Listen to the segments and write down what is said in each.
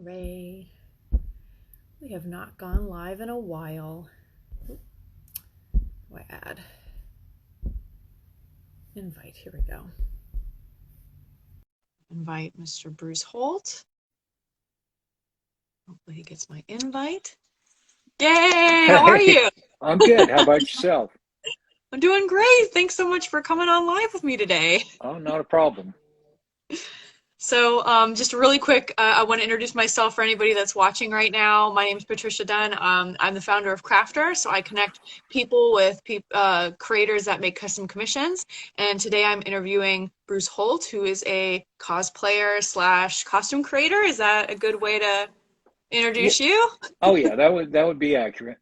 Ray. We have not gone live in a while. Oop. Do I add? Invite, here we go. Invite Mr. Bruce Holt. Hopefully he gets my invite. Yay, how are you? I'm good. How about yourself? I'm doing great. Thanks so much for coming on live with me today. Oh, not a problem. So just really quick, I want to introduce myself for anybody that's watching right now. My name is Patricia Dunn. I'm the founder of Crafter, so I connect people with creators that make custom commissions. And today I'm interviewing Bruce Holt, who is a cosplayer slash costume creator. Is that a good way to Yeah. introduce you? Oh, yeah. That would be accurate.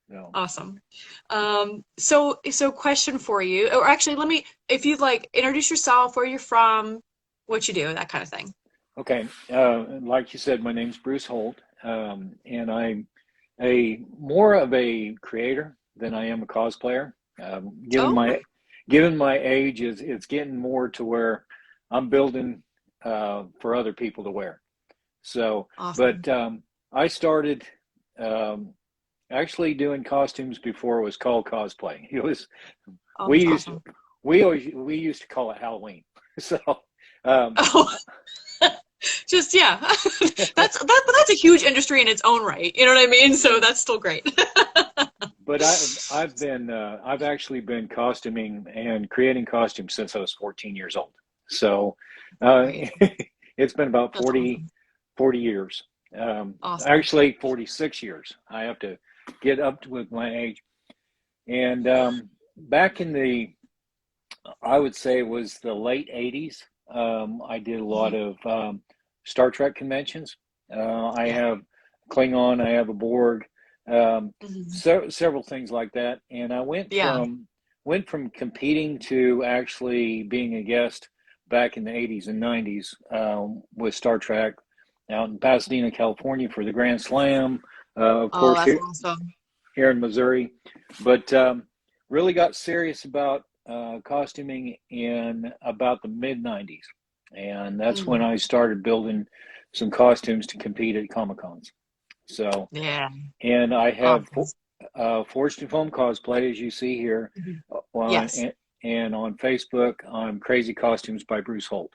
No. Awesome. So question for you, or actually, if you'd like, introduce yourself, where you're from, what you do, that kind of thing. Okay. Like you said, my name's Bruce Holt, and I'm more of a creator than I am a cosplayer. Given Oh, my okay. given my age, it's getting more to where I'm building for other people to wear. So, Awesome. but I started actually doing costumes before it was called cosplay. It was Oh, we that's used awesome. we used to call it Halloween. So um, Oh, just yeah. That's a huge industry in its own right. You know what I mean? So yeah. that's still great. But I've actually been costuming and creating costumes since I was 14 years old. So Crazy. it's been about That's awesome. 40 years. Awesome. Actually 46 years. I have to get up to with my age. And back in I would say it was the late 80s. I did a lot Mhm. of Star Trek conventions. I Yeah. have Klingon, I have a Borg, Mhm. several things like that. And I Yeah. went from competing to actually being a guest back in the 80s and 90s with Star Trek out in Pasadena, California for the Grand Slam. Of Oh, course, that's awesome. here in Missouri, but really got serious about costuming in about the mid 90s. And that's when Mm. I started building some costumes to compete at Comic Cons. So, Yeah. and I have Awesome. Forged and Foam Cosplay, as you see here, Mhm. on, Yes. and on Facebook, I'm Crazy Costumes by Bruce Holt.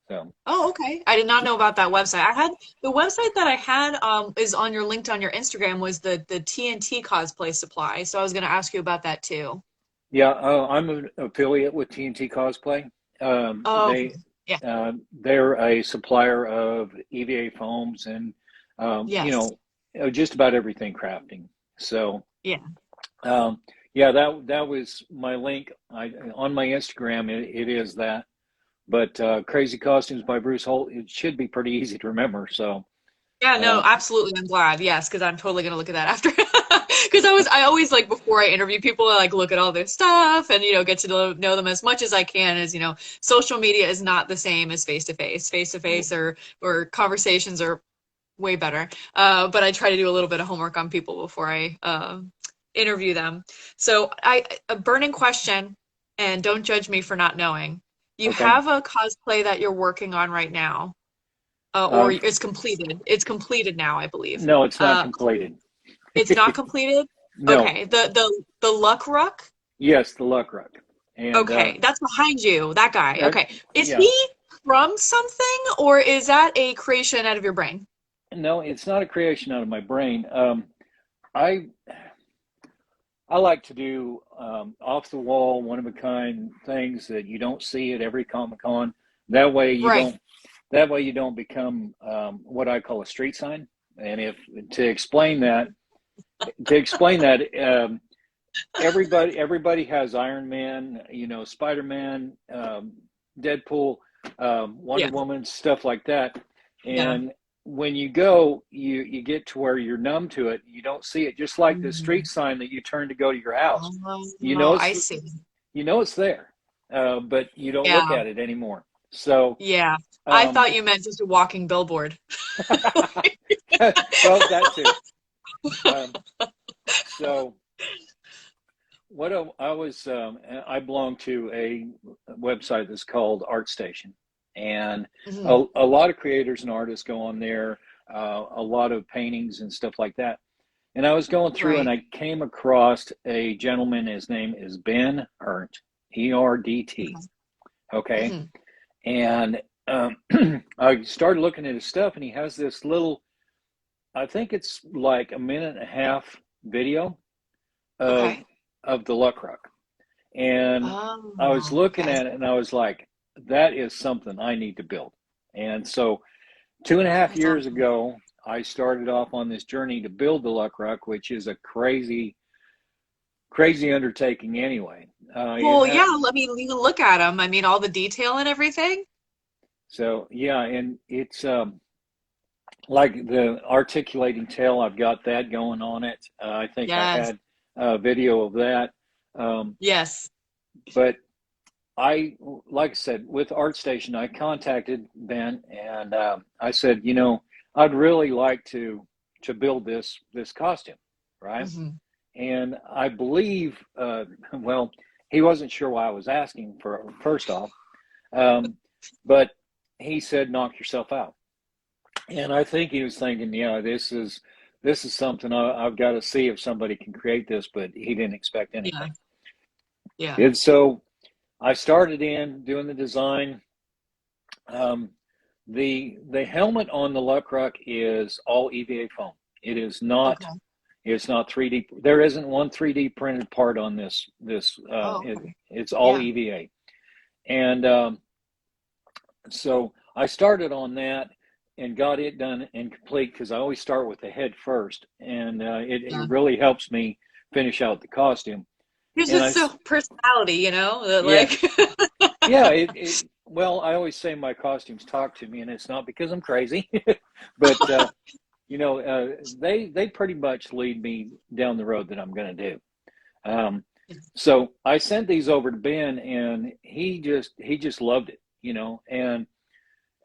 So, Oh, okay. I did not know about that website. I had the website that I had is on your linked on your Instagram was the TNT cosplay supply. So I was going to ask you about that too. yeah, I'm an affiliate with TNT Cosplay. Um, Oh, okay. they Yeah. they're a supplier of EVA foams and Yes. just about everything crafting. So Yeah. um, yeah, that was my link. On my Instagram. It is that. But Crazy Costumes by Bruce Holt. It should be pretty easy to remember. So Yeah, no, uh, absolutely. I'm glad. Yes, because I'm totally gonna look at that after. Because I always like before I interview people, I like look at all their stuff and get to know them as much as I can. As social media is not the same as face to face. Face to face or conversations are way better. But I try to do a little bit of homework on people before I interview them. So a burning question, and don't judge me for not knowing. You okay. have a cosplay that you're working on right now, or Uh, it's completed. It's completed now, I believe. no, it's not Uh, completed. it's not completed. No. Okay, the Luck Ruck. Yes, the Luck Ruck. And Okay, that's behind you. That guy. uh, Okay, is yeah. he from something, or is that a creation out of your brain? No, it's not a creation out of my brain. I I like to do off the wall, one of a kind things that you don't see at every Comic Con. That way you Right. don't. That way you don't become what I call a street sign. And if to explain that, to explain that, everybody has Iron Man, Spider Man, Deadpool, Wonder Yeah. Woman, stuff like that. Yeah. And when you go, you get to where you're numb to it. You don't see it, just like the street Mhm. sign that you turn to go to your house. You know Oh, it's I see. there, but you don't look Yeah. at it anymore. So, Yeah. I um, thought you meant just a walking billboard. well, that too. Um, so what I belong to a website that's called ArtStation, and Mhm. a lot of creators and artists go on there. a lot of paintings and stuff like that. And I was going through and Right. I came across a gentleman. His name is Ben Erndt, ERDT. Okay. Okay. Hmm. And I started looking at his stuff, and he has this little, I think it's like a minute and a half video of Okay. the Luck Rock. And I was Oh, looking okay. at it and I was like, that is something I need to build. And so 2.5 years That's ago, I started off on this journey to build the Luck Rock, which is a crazy, crazy undertaking anyway. It well, had yeah, let me even look at them. I mean, all the detail and everything. so yeah, and it's like the articulating tail. I've got that going on it. I think I Yes. had a video of that. Um, Yes. but I, like I said, with ArtStation, I contacted Ben and I said, I'd really like to build this costume, right? Hmm. And I believe, well, he wasn't sure why I was asking for first off, um, but he said, knock yourself out. And I think he was thinking, yeah, this is something I've got to see if somebody can create this, but he didn't expect Yeah. anything. Yeah. And so I started in doing the design. Um, the helmet on the Luckrock is all EVA foam. It is not Okay. it's not 3D. There isn't one 3D printed part on this. Oh, okay. It's all Yeah. EVA. And so I started on that and got it done and complete because I always start with the head first, and it Yeah. really helps me finish out the costume. It's And just so personality, that yeah, like, yeah. Well, I always say my costumes talk to me, and it's not because I'm crazy, but they pretty much lead me down the road that I'm going to do. Um, so I sent these over to Ben, and he just loved it, and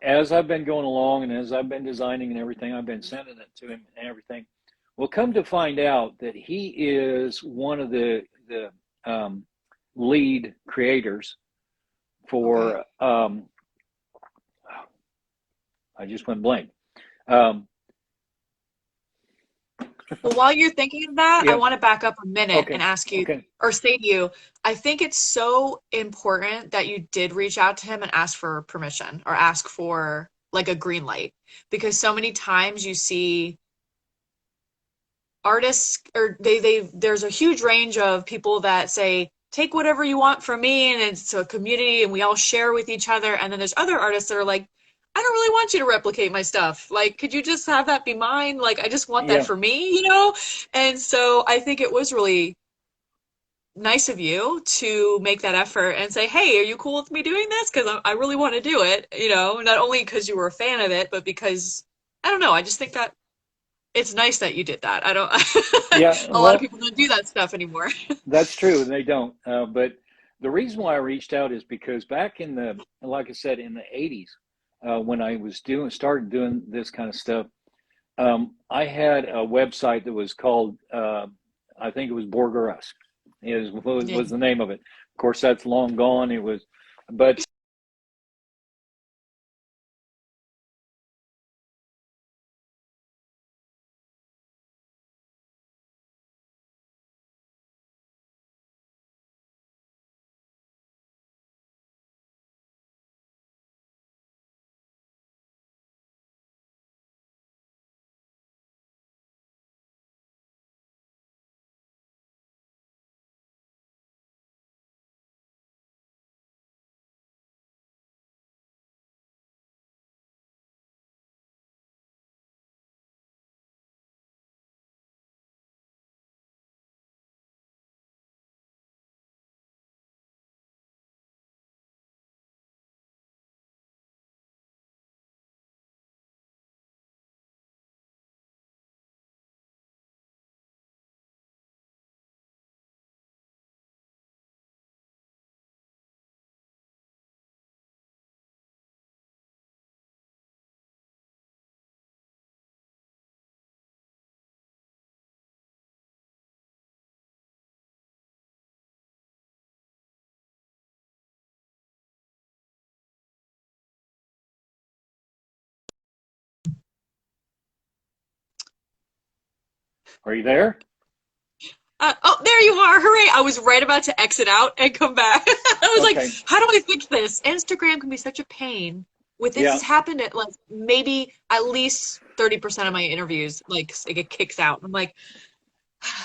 as I've been going along and as I've been designing and everything, I've been sending it to him and everything. Well, come to find out that he is one of the lead creators okay. for I just went blank. Um, Well, while you're thinking of that, I yeah. want to back up a minute and Okay. ask you Okay. or say to you, I think it's so important that you did reach out to him and ask for permission or ask for like a green light because so many times you see artists or there's a huge range of people that say take whatever you want from me and it's a community and we all share with each other and then there's other artists that are like I don't really want you to replicate my stuff, like could you just have that be mine, like I just want that Yeah. for me. And so I think it was really nice of you to make that effort and say, hey, are you cool with me doing this, because I really want to do it, not only because you were a fan of it but because I don't know, I just think that it's nice that you did that. I don't, Yeah. a lot of Well, people don't do that stuff anymore. that's true. They don't. But the reason why I reached out is because back in like I said, in the '80s, when I was started doing this kind of stuff, I had a website that was called, I think it was Borger Us, Yeah. was the name of it. Of course, that's long gone. But Are you there? Oh, there you are. Hooray. I was right about to exit out and come back. I was like, Okay. how do I fix this? Instagram can be such a pain. With this Yeah. has happened at like maybe at least 30% of my interviews, like it kicks out. I'm like,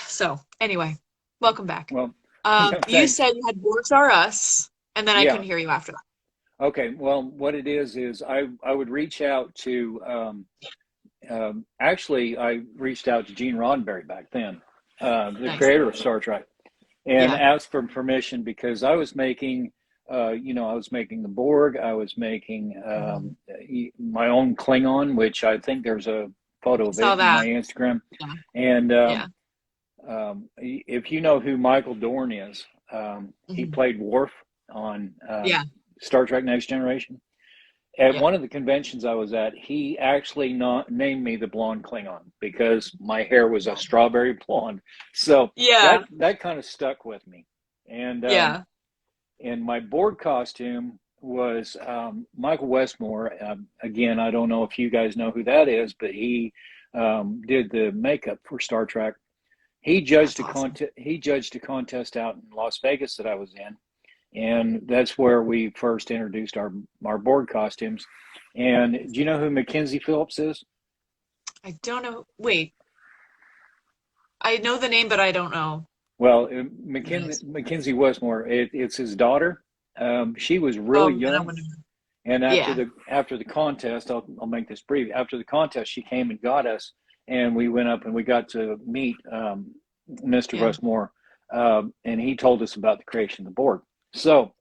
so anyway, welcome back. Well, You thanks. said you had Boards R Us, and then I Yeah. couldn't hear you after that. Okay. Well, what it is I would reach out to, actually, I reached out to Gene Roddenberry back then, the Nice. creator of Star Trek, and Yeah. asked for permission because I was making, I was making the Borg, I was making Mhm. my own Klingon, which I think there's a photo of Saw it in my that. Instagram. Yeah. And Yeah. if you know who Michael Dorn is, he Mhm. played Worf on Yeah. Star Trek Next Generation. At Yeah. one of the conventions I was at, he actually not named me the blonde Klingon because my hair was a strawberry blonde. So Yeah. that kind of stuck with me. Yeah. And my board costume was Michael Westmore. Again, I don't know if you guys know who that is, but he did the makeup for Star Trek. He judged That's awesome. He judged a contest out in Las Vegas that I was in, and that's where we first introduced our board costumes. And do you know who Mackenzie Phillips is? I don't know. Wait, I know the name, but I don't know Well, who that is. Mackenzie Westmore. It's his daughter. She was really Oh, then I young, wouldn't know. and Yeah. after the contest, I'll make this brief. After the contest, she came and got us, and we went up and we got to meet Mr. Yeah. Westmore, and he told us about the creation of the board. So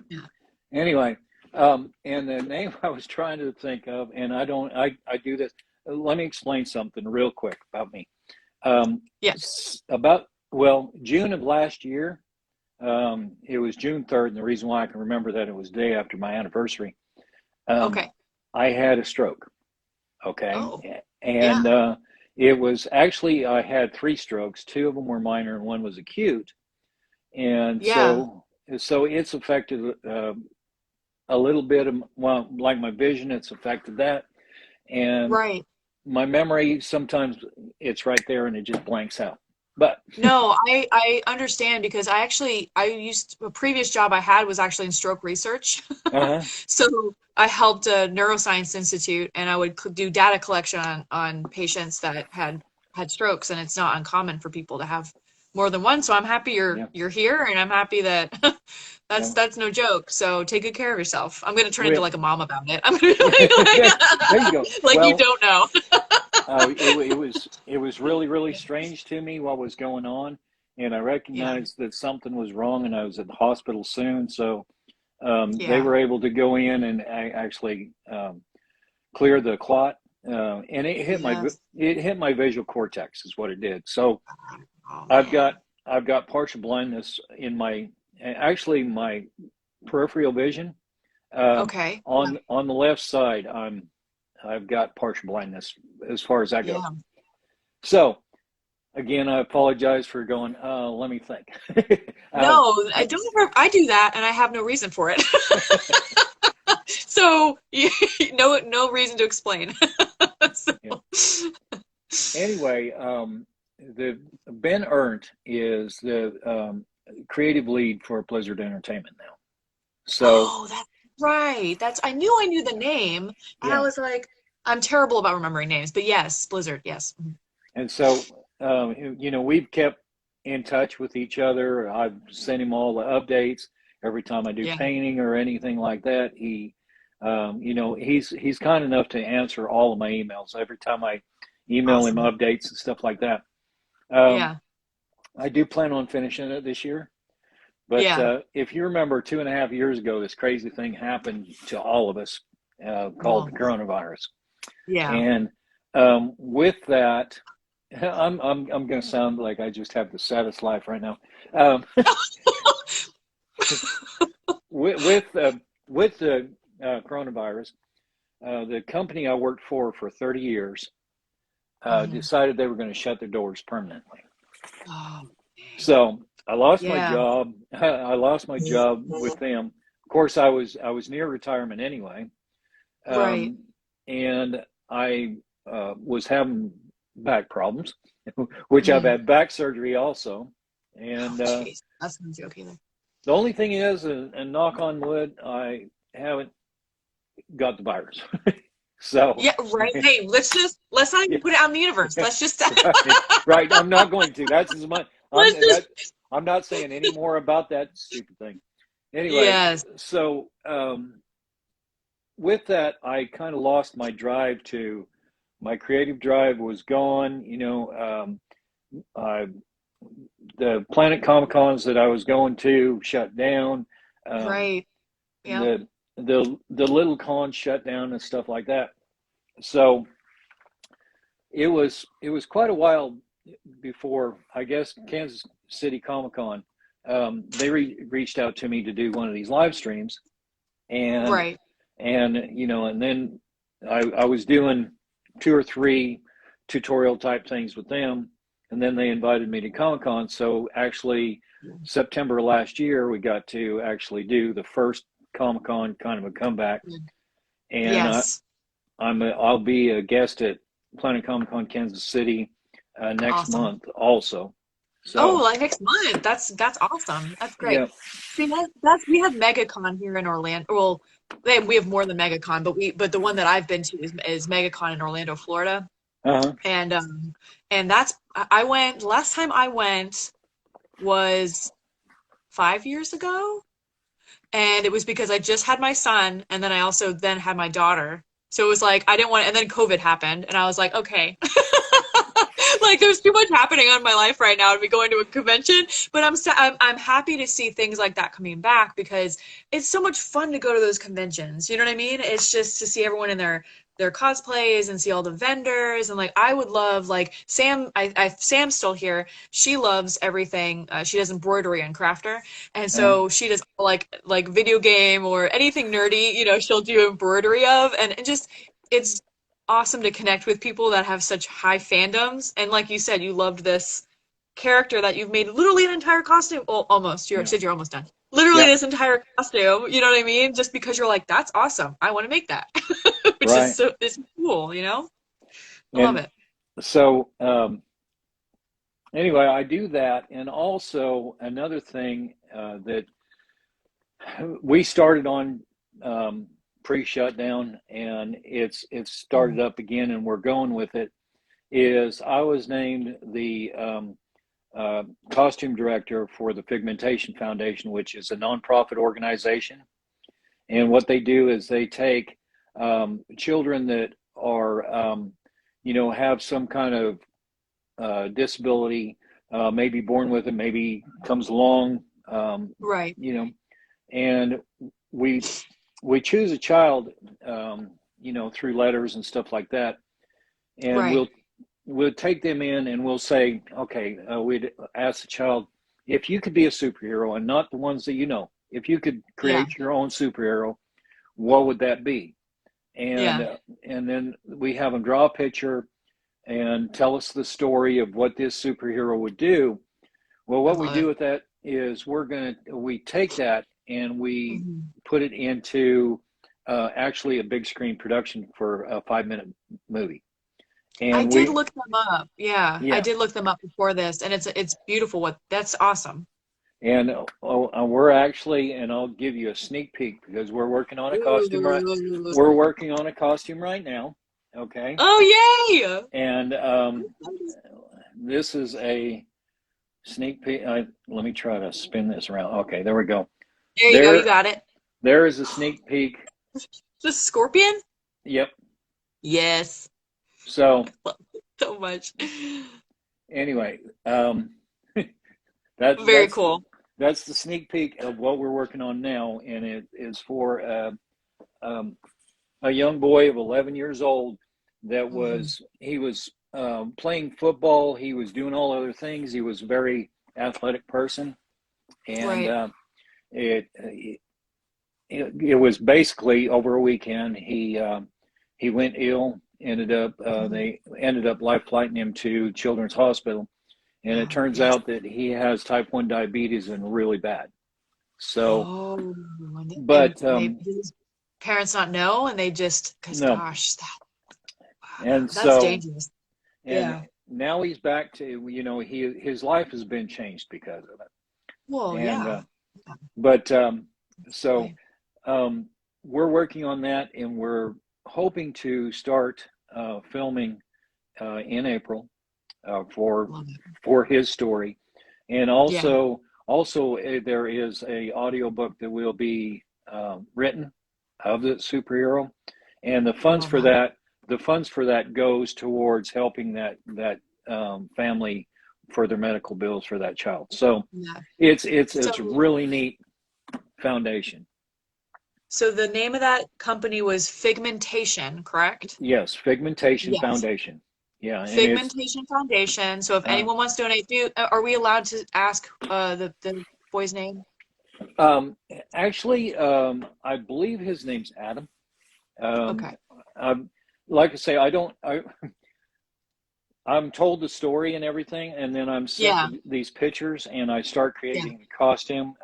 Yeah. anyway, and the name I was trying to think of, and I do this. Let me explain something real quick about me. Yeah. About, well, June of last year, it was June 3rd, and the reason why I can remember that it was the day after my anniversary. Um, Okay. I had a stroke. Okay, Oh, and yeah. it was actually I had three strokes. Two of them were minor, and one was acute. And Yeah. so it's affected a little bit of, well, like my vision, it's affected that, and Right. my memory sometimes it's right there and it just blanks out. But No, I understand because I used a previous job I had was actually in stroke research. uh-huh. So I helped a neuroscience institute and I would do data collection on patients that had strokes, and it's not uncommon for people to have more than one. So I'm happy Yeah, you're here, and I'm happy that yeah. that's no joke. So take good care of yourself. I'm gonna turn into We, like a mom about it. I'm gonna be there you go. like you Well, don't know. it was really really strange to me what was going on, and I Yeah. recognized that something was wrong, and I was at the hospital soon. So they Yeah. were able to go in and actually clear the clot, and Yes. it hit my visual cortex is what it did. So Oh I've man. got I've got partial blindness in my, actually my peripheral vision, um, Okay. on the left side. I've got partial blindness as far as that goes. Yeah. So again, I apologize for going. Let me think. uh, No, I don't ever, I do that and I have no reason for it. So, no reason to explain. So, yeah. Anyway, the Ben Ernst is the creative lead for Blizzard Entertainment now. So oh, that's right. I knew the name, and I yeah, was like, I'm terrible about remembering names, but yes, Blizzard, yes. Mhm. and so we've kept in touch with each other. I've sent him all the updates every time I do Yeah, painting or anything like that. He's kind enough to answer all of my emails every time I email him awesome. updates and stuff like that. Um, Yeah, I do plan on finishing it this year. But yeah. if you remember, 2.5 years ago, this crazy thing happened to all of us, called Oh, the coronavirus. yeah. And with that, I'm going to sound like I just have the saddest life right now. Um, with with the coronavirus, the company I worked for 30 years Mhm. decided they were going to shut their doors permanently. Oh, dang. So I lost my Yeah, job. I lost my job with them. Of course, I was near retirement anyway, right. and I was having back problems, which I've Mm. had back surgery also. Oh, And jeez. That's not a joke either. the only thing is, and knock on wood, I haven't got the virus. So, Yeah, right. Hey, let's not yeah, even put it out in the universe. Let's just right, right. I'm not going to. That's as much. let's just I'm not saying any more about that stupid thing. Anyway, yes. so with that, I kind of lost my drive to my creative drive was gone. I, the Planet Comic Cons that I was going to shut down. Um, Right. Yeah. the little cons shut down and stuff like that. So it was quite a while before, I guess, Kansas City Comic Con. They reached out to me to do one of these live streams, and Right. and then I was doing 2 or 3 tutorial type things with them, and then they invited me to Comic Con. So actually, September last year, we got to actually do the first Comic Con, kind of a comeback, and Yes. I'll be a guest at Planet Comic Con Kansas City next Awesome. month also. Oh, So like next month. That's awesome. That's great. yeah, See, that's we have MegaCon here in Orlando. Well, we have more than MegaCon, but the one that I've been to is MegaCon in Orlando, Florida. uh-huh. And that's I went last time I went was 5 years ago. And it was because I just had my son and then I also then had my daughter. So it was like I didn't want and then COVID happened and I was like, okay. Like there's too much happening on my life right now to be going to a convention, but I'm happy to see things like that coming back because it's so much fun to go to those conventions. You know what I mean? It's just to see everyone in their cosplays and see all the vendors and like I would love like Sam's still here. She loves everything. She does embroidery and crafter, and Uh-huh. so she does like video game or anything nerdy. She'll do embroidery of, and just it's awesome to connect with people that have such high fandoms. And like you said, you loved this character that you've made literally an entire costume. Well, almost. You Yeah, said you're almost done. Literally yeah, this entire costume. You know what I mean? Just because you're like, that's awesome. I want to make that, which is right. so it's cool. I love And it. so anyway, I do that, and also another thing that we started on pre-shutdown, and it's started up again, and we're going with it. Is I was named the costume director for the Pigmentation Foundation, which is a nonprofit organization. And what they do is they take children that are, have some kind of disability, maybe born with it, maybe comes along, Right. you know, and we we choose a child, through letters and stuff like that, and Right. we'll take them in and we'll say, okay, we'd ask the child if you could be a superhero and not the ones that if you could Yeah. create your own superhero, what would that be? And Yeah. and then we have them draw a picture and tell us the story of what this superhero would do. Well, I what we love do it. with that is we take that and we Mhm. put it into actually a big screen production for a 5-minute movie. I And did look them up. Yeah, I yeah, did look them up before this, and it's beautiful. That's awesome. and we're actually, and I'll give you a sneak peek because we're working on a costume right. Ooh. We're working on a costume right now. Okay, Oh, yay! and this is a sneak peek. Let me try to spin this around. Okay, there we go. There you go. You There, got it. there is a sneak peek. The scorpion? Yep. Yes. So Love it so much. anyway, that Very that's cool. that's the sneak peek of what we're working on now, and it is for um, a young boy of 11 years old that Mhm. he was playing football. He was doing all other things. He was a very athletic person, and Right. it was basically over a weekend. He went ill. Mhm. They ended up life flighting him to Children's Hospital, and it Oh, turns yes. out that he has type 1 diabetes and really bad. So, Oh, and but they did his parents not know, and they just because no, gosh, and that's so dangerous. and Yeah. now he's back to, his life has been changed because of it. Well, And yeah. but so Definitely. we're working on that, and we're hoping to start filming in April for Love it. his story. And Yeah. also there is a audiobook that will be written of the superhero, and I love that. the funds for that goes towards helping that family for their medical bills for that child. So Yeah. it's a So, really neat foundation. so the name of that company was Figmentation, correct? Yes, Pigmentation Yes. Foundation. Yeah, and it's Figmentation Foundation. So if uh, anyone wants to donate, are we allowed to ask the boy's name? um, actually I believe his name's Adam. Um, Okay. um, like I say, I'm told the story and everything, and then I'm sent Yeah. these pictures, and I start Yeah. creating the costume.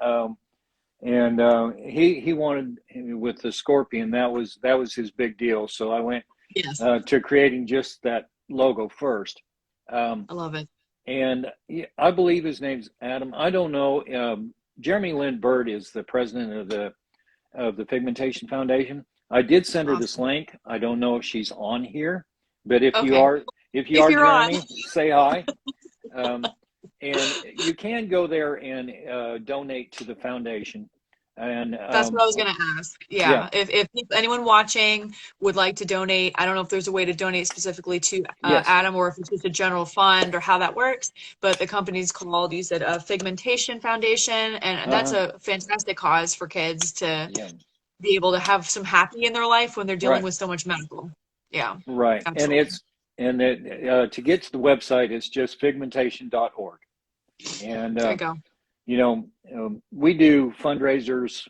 And he wanted with the scorpion. That was his big deal. So I went Yes. to creating just that logo first. Um, I love it. and I believe his name's Adam. I don't know. Jeremy Lynn Bird is the president of the Pigmentation Foundation. I did send her this Awesome. link. I don't know if she's on here, but Okay. if you If are you're on, Jeremy, say hi. Um, and you can go there and donate to the foundation. And that's what I was gonna ask. yeah, Yeah. If anyone watching would like to donate, I don't know if there's a way to donate specifically to yes, Adam or if it's just a general fund or how that works. But the company's called, you said, Figmentation Foundation, and that's uh, a fantastic cause for kids to yeah, be able to have some happy in their life when they're dealing right, with so much medical. Yeah, right. And absolutely. to get to the website, it's just pigmentation.org. And There you go. we do fundraisers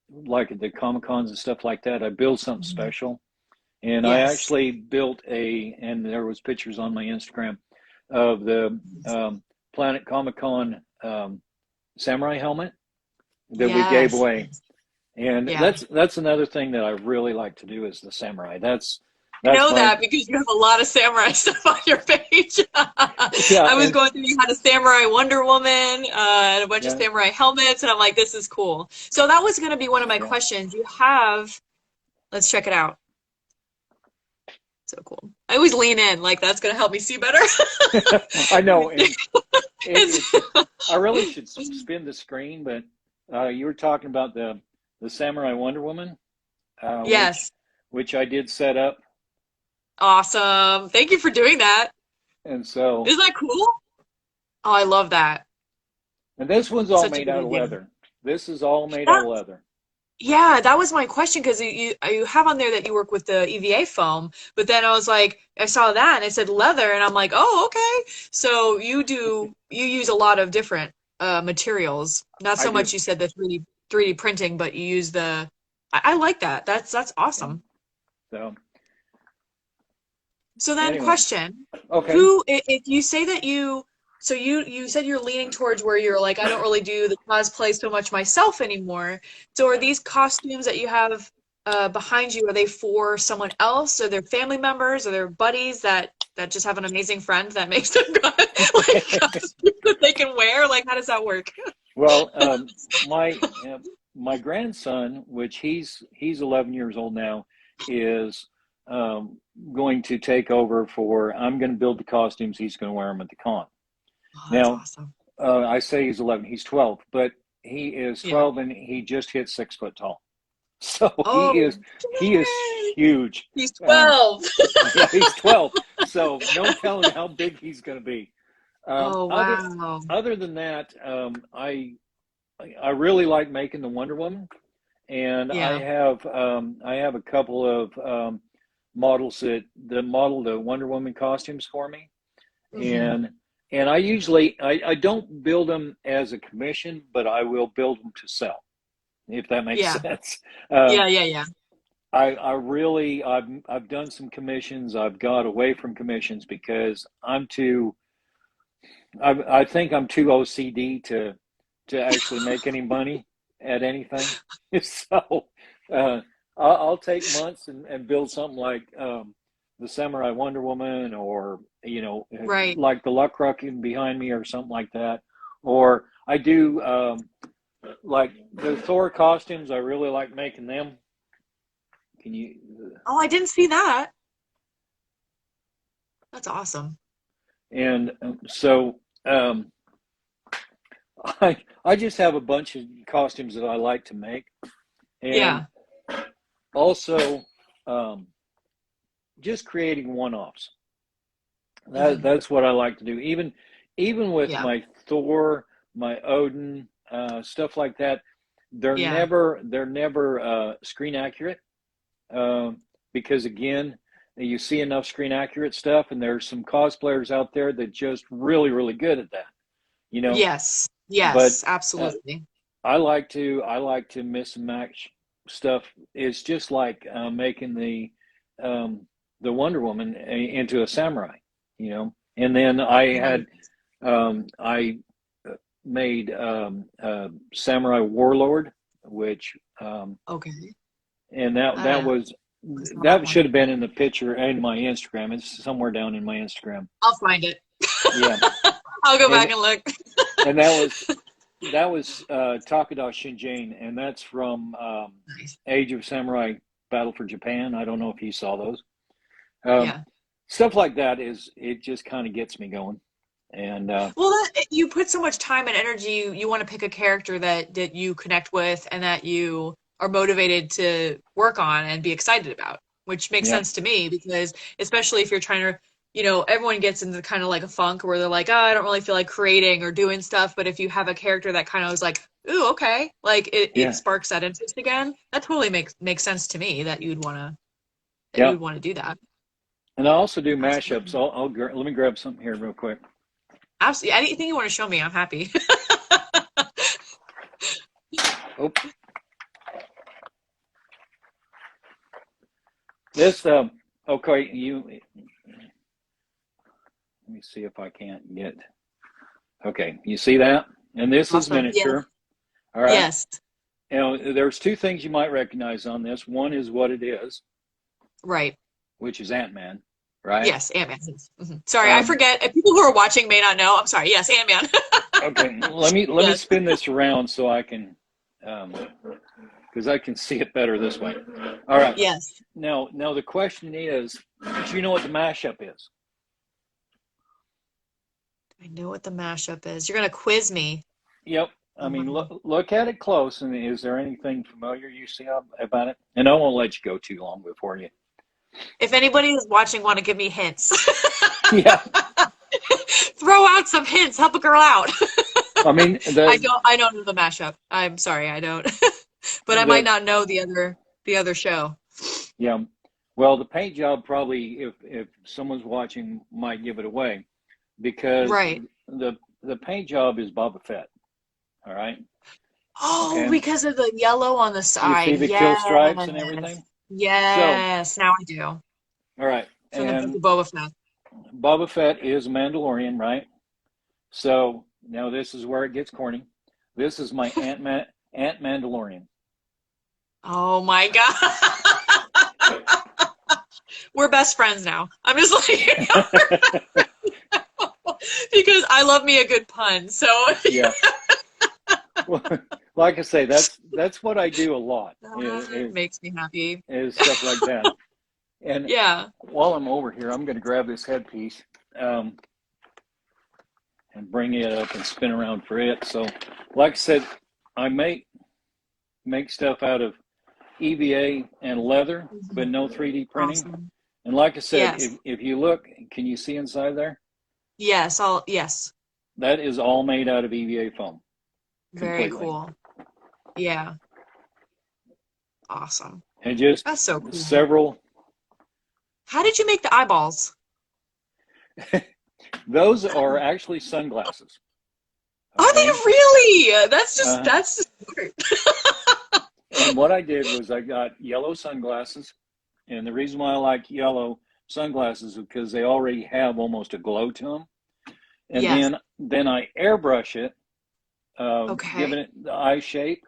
like at the Comic Cons and stuff like that. I build something Mhm. special, and I Yes. actually built and there was pictures on my Instagram of the Planet Comic Con samurai helmet that we gave Yes. away. And Yeah. that's another thing that I really like to do is the samurai. I That's know my that because you have a lot of samurai stuff on your page. yeah, I was and going through, you had a samurai Wonder Woman, and a bunch of yeah, samurai helmets, and I'm like, this is cool. So that was going to be one of my yeah. questions. You have, let's check it out. So cool. I always lean in, like that's going to help me see better. I know, and it's It's- I really should spin the screen, but you were talking about the samurai Wonder Woman, uh, which Yes. which I did set up, Awesome. Thank you for doing that. and so Isn't that cool? Oh, I love that. and this one's all Such a made good out of idea. leather. This is all made out That of leather. Yeah, that was my question because you have on there that you work with the EVA foam, but then I was like, I saw that and it said leather, and I'm like, oh, okay. So you use a lot of different materials. Not I so do. much you said the 3D printing, but you use I like that. That's Yeah. awesome. So So then anyway, question, okay. who if you say that you said you're leaning towards where you're like, I don't really do the cosplay so much myself anymore. So are these costumes that you have behind you, are they for someone else? Are they family members? Are there buddies that just have an amazing friend that makes them like costumes that they can wear? Like how does that work? Well, my grandson, which he's 11 years old now, is um, going to take over for. I'm going to build the costumes. He's going to wear them at the con. Oh, that's Now, awesome. I say he's 11. He's 12, but he is Yeah. 12 and he just hit 6 foot tall. So Oh, he is yay! huge. He's Um, 12. yeah, he's 12. So no telling how big he's going to be. Um, Oh, other wow. other than that, I really like making the Wonder Woman, and Yeah. I have a couple of models that model the Wonder Woman costumes for me, Hmm. and I don't build them as a commission, but I will build them to sell if that makes Yeah. sense. Yeah, Um, yeah, yeah. I really I've done some commissions. I've got away from commissions because I think I'm too OCD to actually make any money at anything. So uh, I'll take months and build something like the Samurai Wonder Woman, or Right. like the Luckruck behind me or something like that. Or I do like the Thor costumes. I really like making them. Can you? Oh, I didn't see that. That's awesome. And so I just have a bunch of costumes that I like to make, and Yeah. also just creating one-offs. Hmm. That's what I like to do. Even with Yeah. my Thor, my Odin, stuff like that, Yeah. they're never screen accurate, because again, you see enough screen accurate stuff, and there's some cosplayers out there that just really good at that, you know. Yes. But Yes, uh, absolutely. I like to mix and match stuff. It's just like making the Wonder Woman into a samurai, you know. And then Right. I made Samurai Warlord, which Okay. and I saw that that one. should have been in the picture in my Instagram. It's somewhere down in my Instagram. I'll find it. Yeah, I'll go back and and look. and that was Takeda Shinjane, and that's from Nice. Age of Samurai Battle for Japan. I don't know if you saw those. Um, Yeah. Stuff like that it just kind of gets me going. And Well, you put so much time and energy. You want to pick a character that you connect with and that you are motivated to work on and be excited about, which makes yeah, sense to me because especially if you're trying to, everyone gets into kind of like a funk where they're like, oh, I don't really feel like creating or doing stuff. But if you have a character that kind of is like, ooh, okay, like it yeah, sparks that interest again, that totally makes sense to me that you yeah. would want to do that. And I also do mashups. Absolutely. Let me grab something here real quick. Absolutely. Anything you want to show me, I'm happy. Oh, this okay. Let me see if I can't get. Okay, you see that? And this is Awesome. Yes. miniature. All right. Yes. There's two things you might recognize on this. One is what it is, Right. which is Ant-Man, right? Yes, Ant-Man. Sorry, I Um, forget. People who are watching may not know. I'm sorry. Yes, Ant-Man. okay, let me Yes. spin this around so I can, because I can see it better this way. All right. Yes. Now the question is, do you know what the mashup is? I know what the mashup is. You're gonna quiz me. Yep. I mean, Um, look at it close, and is there anything familiar you see about it? And I won't let you go too long before you. if anybody who's watching want to give me hints, Yeah. throw out some hints. Help a girl out. I mean, I don't know the mashup. I'm sorry, I don't. But I might the not know the other show. yeah. Well, the paint job probably, if someone's watching, might give it away, because Right. the paint job is Boba Fett. All right. Oh, Okay. because of the yellow on the You side. see the kill stripes and Yes. everything. So, Yes. Now I do. all right. From the book And of Boba Fett. Boba Fett is a Mandalorian, right? So now this is where it gets corny. This is my Ant Mandalorian. Oh my God. We're best friends now. I'm just like because I love me a good pun. So Yeah. Well, like I say, that's what I do a lot that makes me happy. is stuff like that. And Yeah. while I'm over here, I'm going to grab this headpiece um, and bring it up and spin around for it. So, like I said, I make stuff out of EVA and leather, but Mhm. no 3D printing. Awesome. And like I said, Yes. if you look, can you see inside there? Yes. That is all made out of EVA foam, Very completely. cool. Yeah. Awesome. And just That's so cool. several, How did you make the eyeballs? those are actually sunglasses. Are they Okay. really? Uh, That's just smart. and what I did was I got yellow sunglasses. And the reason why I like yellow sunglasses is because they already have almost a glow to them. And Yes. then I airbrush it, giving Okay. it the eye shape.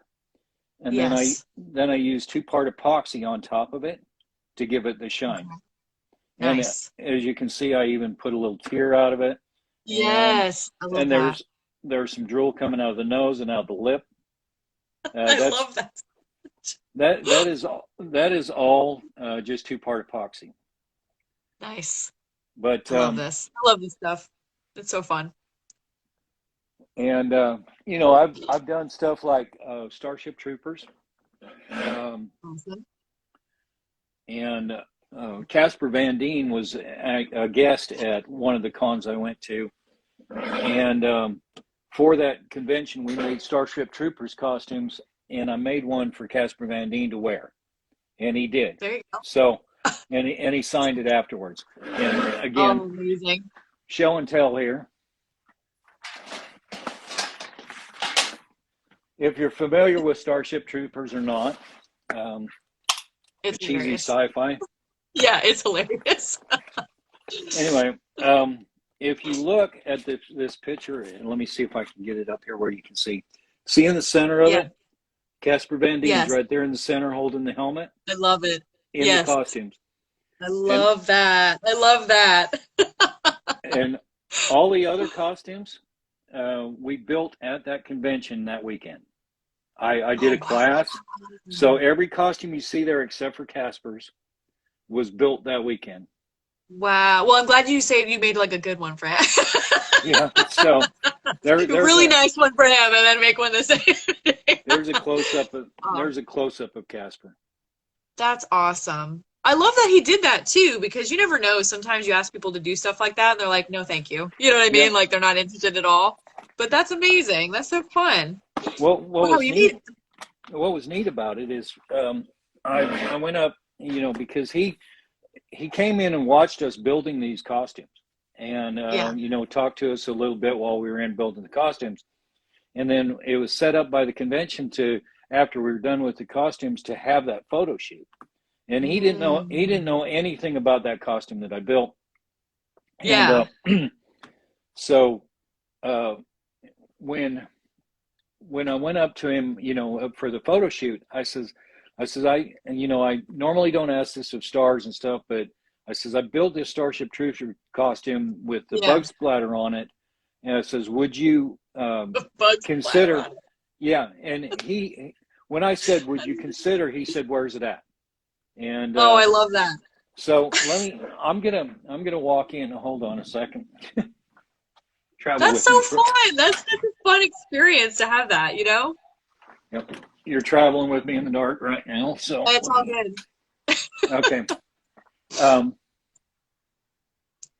And Yes. then I use 2-part epoxy on top of it to give it the shine. Okay. And Nice. as you can see, I even put a little tear out of it, and Yes, I love and that. there's some drool coming out of the nose and out of the lip. I That's love that. that is all just two-part epoxy. Nice. But I love this. I love this stuff. It's so fun. and you know, I've done stuff like Starship Troopers, um, Awesome. and Casper Van Dien was a guest at one of the cons I went to, and for that convention, we made Starship Troopers costumes, and I made one for Casper Van Dien to wear, and he did. There you go. So, and he signed it afterwards. And Oh, again, amazing. show and tell here. If you're familiar with Starship Troopers or not, It's cheesy hilarious. sci-fi. Yeah, it's hilarious. Anyway, if you look at this picture, and let me see if I can get it up here where you can see. See in the center of Yeah. it, Casper Van Dien's Yes. right there in the center holding the helmet I love it. in Yes. the costumes. I love that. I love that. And all the other costumes we built at that convention that weekend. I did a class. So every costume you see there except for Casper's was built that weekend. Wow. Well, I'm glad you say you made like a good one for him. Yeah. So there's really nice one for him, and then make one the same. There's a close up of Casper. That's awesome. I love that he did that too, because you never know. Sometimes you ask people to do stuff like that, and they're like, "No, thank you." You know what I mean? Yeah. Like they're not interested at all. But that's amazing. That's so fun. Well, Wow, what was neat about it is I went up, you know, because he came in and watched us building these costumes, and you know, talked to us a little bit while we were in building the costumes, and then it was set up by the convention to, after we were done with the costumes, to have that photo shoot, and he didn't know anything about that costume that I built. Yeah. And so when I went up to him, you know, for the photo shoot, I normally don't ask this of stars and stuff, but I says, I built this Starship Trooper costume with the bug splatter on it. And I says, would you consider? Yeah. And when I said, would you consider, he said, where's it at? And I love that. So I'm gonna walk in. Hold on a second. That's so fun. That's such a fun experience to have that, you know? Yep. You're traveling with me in the dark right now, so it's all good. Okay. Let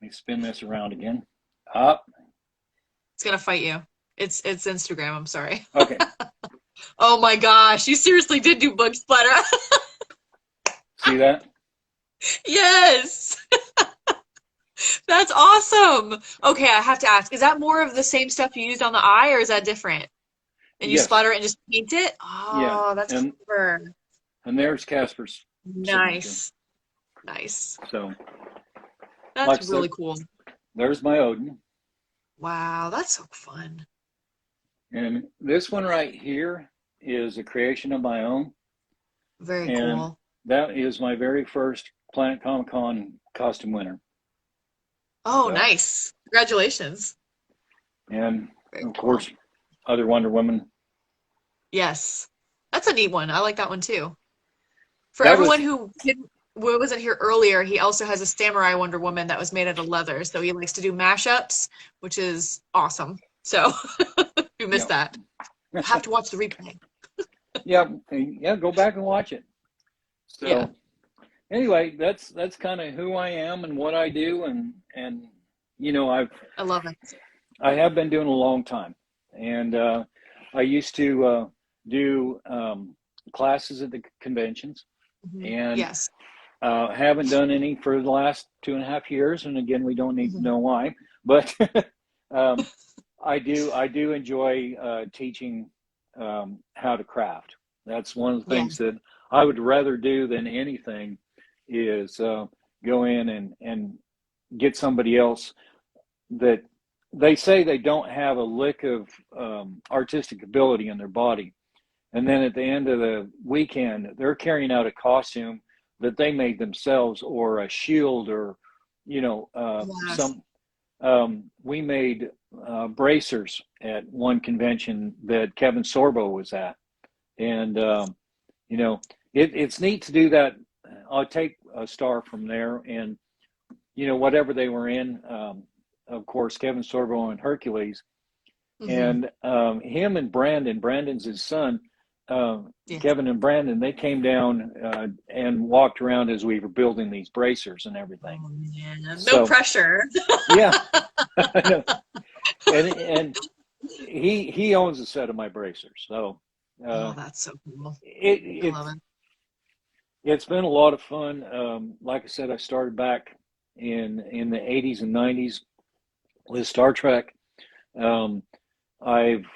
me spin this around again. Up. It's gonna fight you. It's Instagram, I'm sorry. Okay. Oh my gosh, you seriously did do bug splatter. See that? Yes. That's awesome. Okay, I have to ask, is that more of the same stuff you used on the eye, or is that different? And you splatter it and just paint it? Oh, yeah. That's clever. And there's Casper's. Nice. Nice. So that's really cool. There's my Odin. Wow, that's so fun. And this one right here is a creation of my own. Very cool. That is my very first Planet Comic Con costume winner. Oh, nice. Congratulations. And of course, other Wonder Woman. Yes. That's a neat one. I like that one too. For everyone who wasn't here earlier, he also has a Samurai Wonder Woman that was made out of leather. So he likes to do mashups, which is awesome. So if you missed that, you have to watch the replay. Yeah, go back and watch it. So anyway, that's kind of who I am and what I do, and you know, I love it. I have been doing it a long time, and I used to do classes at the conventions, and haven't done any for the last 2.5 years. And again, we don't need to know why, but I do enjoy teaching how to craft. That's one of the things that I would rather do than anything is go in and get somebody else that they say they don't have a lick of artistic ability in their body. And then at the end of the weekend, they're carrying out a costume that they made themselves, or a shield, or you know, Yes. some we made bracers at one convention that Kevin Sorbo was at, and you know, it's neat to do that. I'll take a star from there, and you know, whatever they were in, of course, Kevin Sorbo and Hercules, Hmm. and him and Brandon's his son, Yes. Kevin and Brandon, they came down and walked around as we were building these bracers and everything. Oh man, no So pressure. yeah, I know. And he owns a set of my bracers, so Oh, uh, that's so cool. it I love it. it's been a lot of fun. Like I said, I started back in the 80s and 90s with Star Trek. Um, I've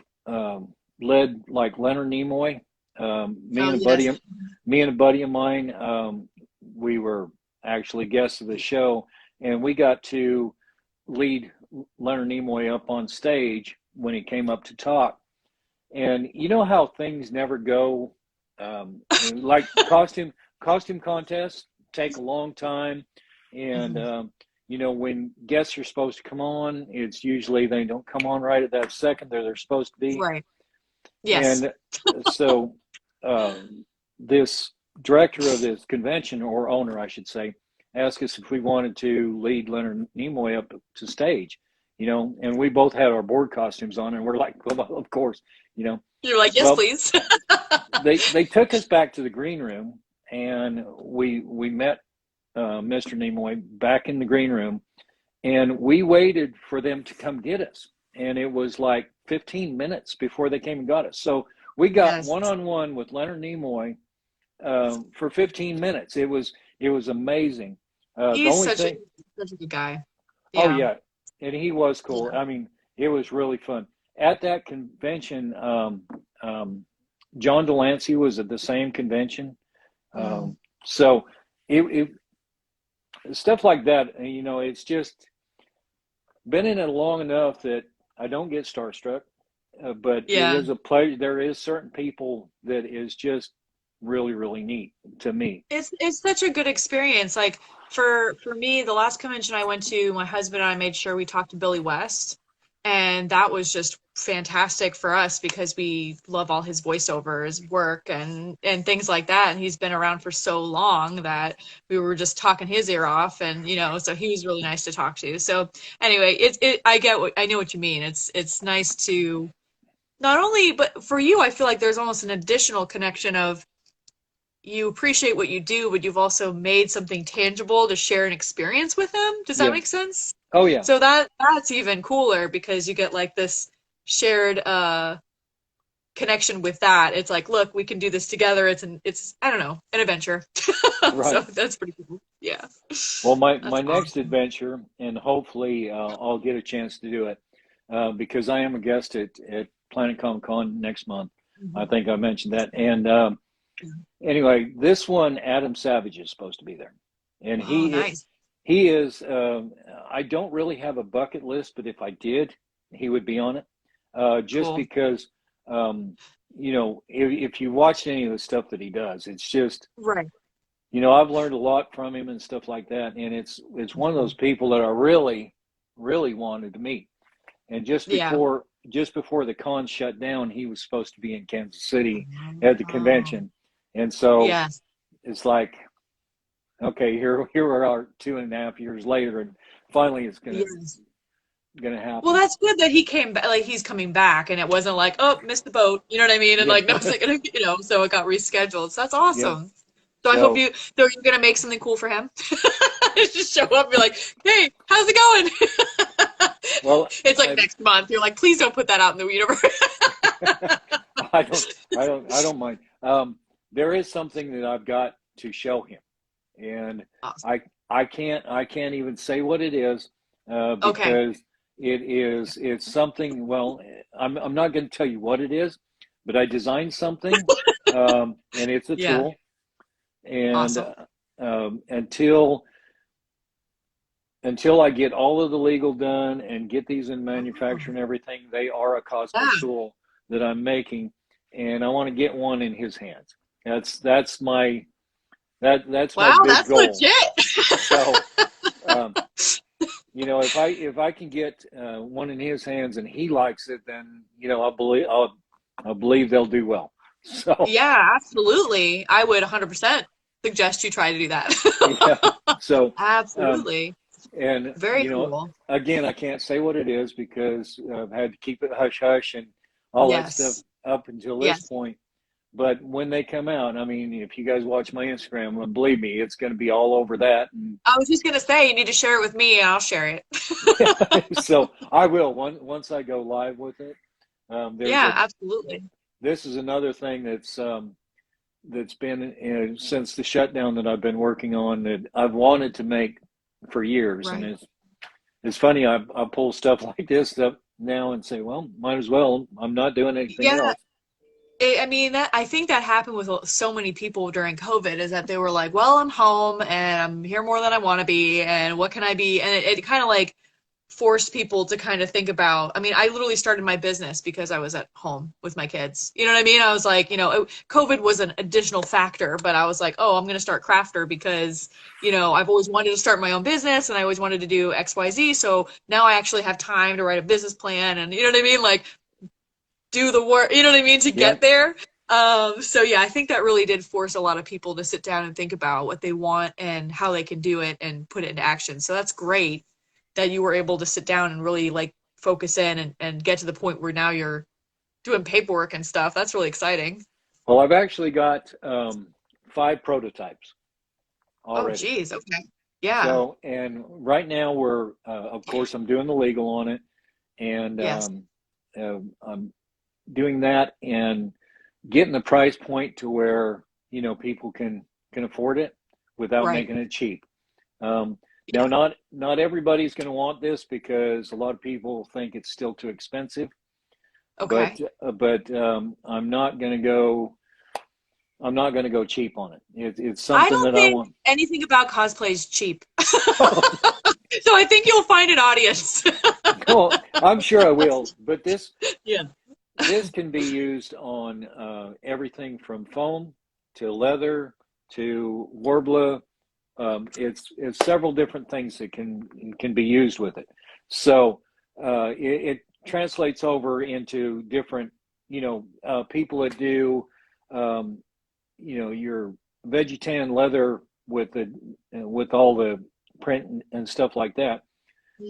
led like Leonard Nimoy. Oh yes. Me and a buddy of mine, we were actually guests of the show, and we got to lead Leonard Nimoy up on stage when he came up to talk. And you know how things never go, like costume contests take a long time, and Mhm. you know, when guests are supposed to come on, it's usually they don't come on right at that second they're supposed to be. Right. Yes. And so this director of this convention, or owner, I should say, asked us if we wanted to lead Leonard Nimoy up to stage, you know, and we both had our board costumes on, and we're like, well, of course, you know. You're like, yes, Well, please. they took us back to the green room, and we met Mr. Nimoy back in the green room, and we waited for them to come get us, and it was like 15 minutes before they came and got us. So we got Yes. one on one with Leonard Nimoy for 15 minutes. It was amazing. The He's only thing, such a good guy. oh Yeah. yeah, and he was cool. Yeah. I mean, it was really fun at that convention. Um, John Delancey was at the same convention, Mm. so it stuff like that. You know, it's just been in it long enough that I don't get starstruck, but it Yeah. is a pleasure. There is certain people that is just really neat to me. It's such a good experience. Like for me, the last convention I went to, my husband and I made sure we talked to Billy West, and that was just fantastic for us because we love all his voiceovers, work, and things like that. And he's been around for so long that we were just talking his ear off, and so he was really nice to talk to. So anyway, I know what you mean. It's nice to not only, but for you, I feel like there's almost an additional connection of you appreciate what you do, but you've also made something tangible to share an experience with them. Does that Yeah. make sense? Oh yeah. So that's even cooler because you get like this shared connection with that. It's like, look, we can do this together. It's I don't know, an adventure. So Right. that's pretty cool. Yeah. Well, my That's next awesome. adventure, and hopefully I'll get a chance to do it because I am a guest at Planet Comic Con next month. I Mhm. think I mentioned that. And Yeah. anyway, this one, Adam Savage is supposed to be there, and Oh, nice. he is. I don't really have a bucket list, but if I did, he would be on it. Just Cool. because, you know, if you watch any of the stuff that he does, it's just, Right. you know, I've learned a lot from him and stuff like that, and it's one of those people that I really wanted to meet. And Yeah. just before the con shut down, he was supposed to be in Kansas City at the Oh, convention, and so yes. it's like, okay, here we are 2.5 years later, and finally it's Yes. gonna Well, happen. that's good that he came back, like he's coming back, and it wasn't like, oh, missed the boat, you know what I mean? And Yeah, like, no, it's like, so it got rescheduled. So that's yeah. awesome. So I hope So you're gonna make something cool for him. Just show up and be like, hey, how's it going? well, It's like next month. You're like, please don't put that out in the universe. I don't mind. There is something that I've got to show him, and Awesome. I can't even say what it is Okay. because it's something. Well, I'm not going to tell you what it is, but I designed something, and it's a Yeah. tool, and Awesome. until I get all of the legal done and get these in Oh, manufacture and everything, they are a cosplay yeah. tool that I'm making, and I want to get one in his hands. That's my that's my Wow, big that's goal. legit. So You know, if I can get one in his hands and he likes it, then you know I believe they'll do well. So Yeah, absolutely. I would 100% suggest you try to do that. yeah, so um, Absolutely. and Very you know, cool. again, I can't say what it is because I've had to keep it hush hush and all that stuff Yes. up until this Yes. point. But when they come out, I mean, if you guys watch my Instagram, well, believe me, it's going to be all over that. And I was just gonna say you need to share it with me and I'll share it. yeah, so I will once I go live with it. There's Yeah, a absolutely. This is another thing that's been since the shutdown that I've been working on that I've wanted to make for years, and Right. it's funny I pull stuff like this up now and say, well, might as well. I'm not doing anything Yeah, else. I mean that I think that happened with so many people during COVID is that they were like, well, I'm home and I'm here more than I want to be, and what can I be? And it kind of like forced people to kind of think about. I mean, I literally started my business because I was at home with my kids. You know what I mean? I was like, COVID was an additional factor, but I was like, oh, I'm going to start Crafter because, I've always wanted to start my own business and I always wanted to do XYZ. So now I actually have time to write a business plan and you know what I mean? Like do the work, you know what I mean, to Yep. get there. So yeah, I think that really did force a lot of people to sit down and think about what they want and how they can do it and put it into action. So that's great that you were able to sit down and really like focus in and get to the point where now you're doing paperwork and stuff. That's really exciting. Well, I've actually got 5 prototypes Oh, already. geez. Okay. Yeah. So, and right now we're, of course, I'm doing the legal on it, and Yes. I'm doing that and getting the price point to where people can afford it without Right. making it cheap. Um, Now, Yeah. not everybody's going to want this because a lot of people think it's still too expensive. But Okay. I'm not going to go. I'm not going to go cheap on it. It's I something don't that I think want. anything about cosplay is cheap. So I think you'll find an audience. Well, I'm sure I will. But Yeah. this can be used on everything from foam to leather to warbler. It's several different things that can be used with it. So it translates over into different, people that do, um, your vegetan leather with all the print and stuff like that.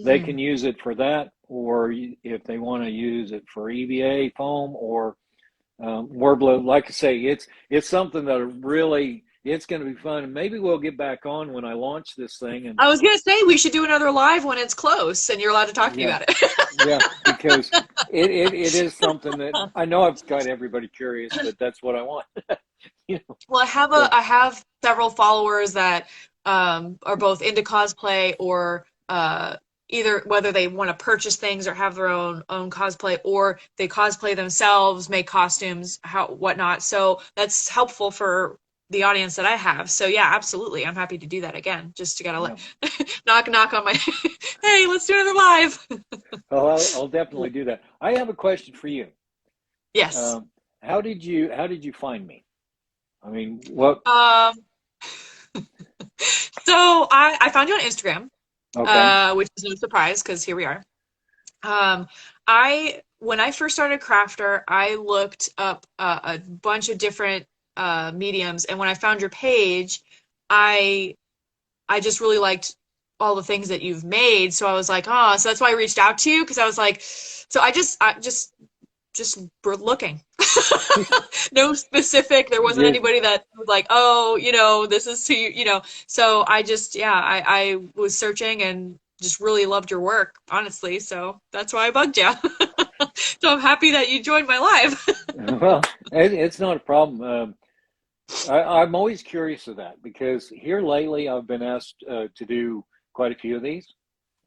They can Mm. use it for that, or if they want to use it for EVA foam or warbler. Like I say, it's something that really it's going to be fun, and maybe we'll get back on when I launch this thing. And I was gonna say we should do another live when it's close and you're allowed to talk to me yeah, about it. yeah, because it is something that I know I've got everybody curious, but that's what I want. you know, Well, so I have several followers that are both into cosplay or either whether they want to purchase things or have their own cosplay or they cosplay themselves, make costumes, how whatnot. So that's helpful for the audience that I have. So yeah, absolutely. I'm happy to do that again. Just to gotta yeah. knock on my hey, let's do another live. Oh, I'll definitely do that. I have a question for you. Yes. Um, how did you find me? I mean, what? Um, so I found you on Instagram, Okay, which is no surprise because here we are. Um, I when I first started Crafter, I looked up a bunch of different mediums, and when I found your page, I I just really liked all the things that you've made. So I was like, oh, so that's why I reached out to you because I was like, so I just were looking. No specific. There wasn't yes. anybody that was like, oh, this is who you. So I just, yeah, I was searching and just really loved your work, honestly. So that's why I bugged you. So I'm happy that you joined my live. Well, it's not a problem. I'm always curious of that because here lately I've been asked to do quite a few of these,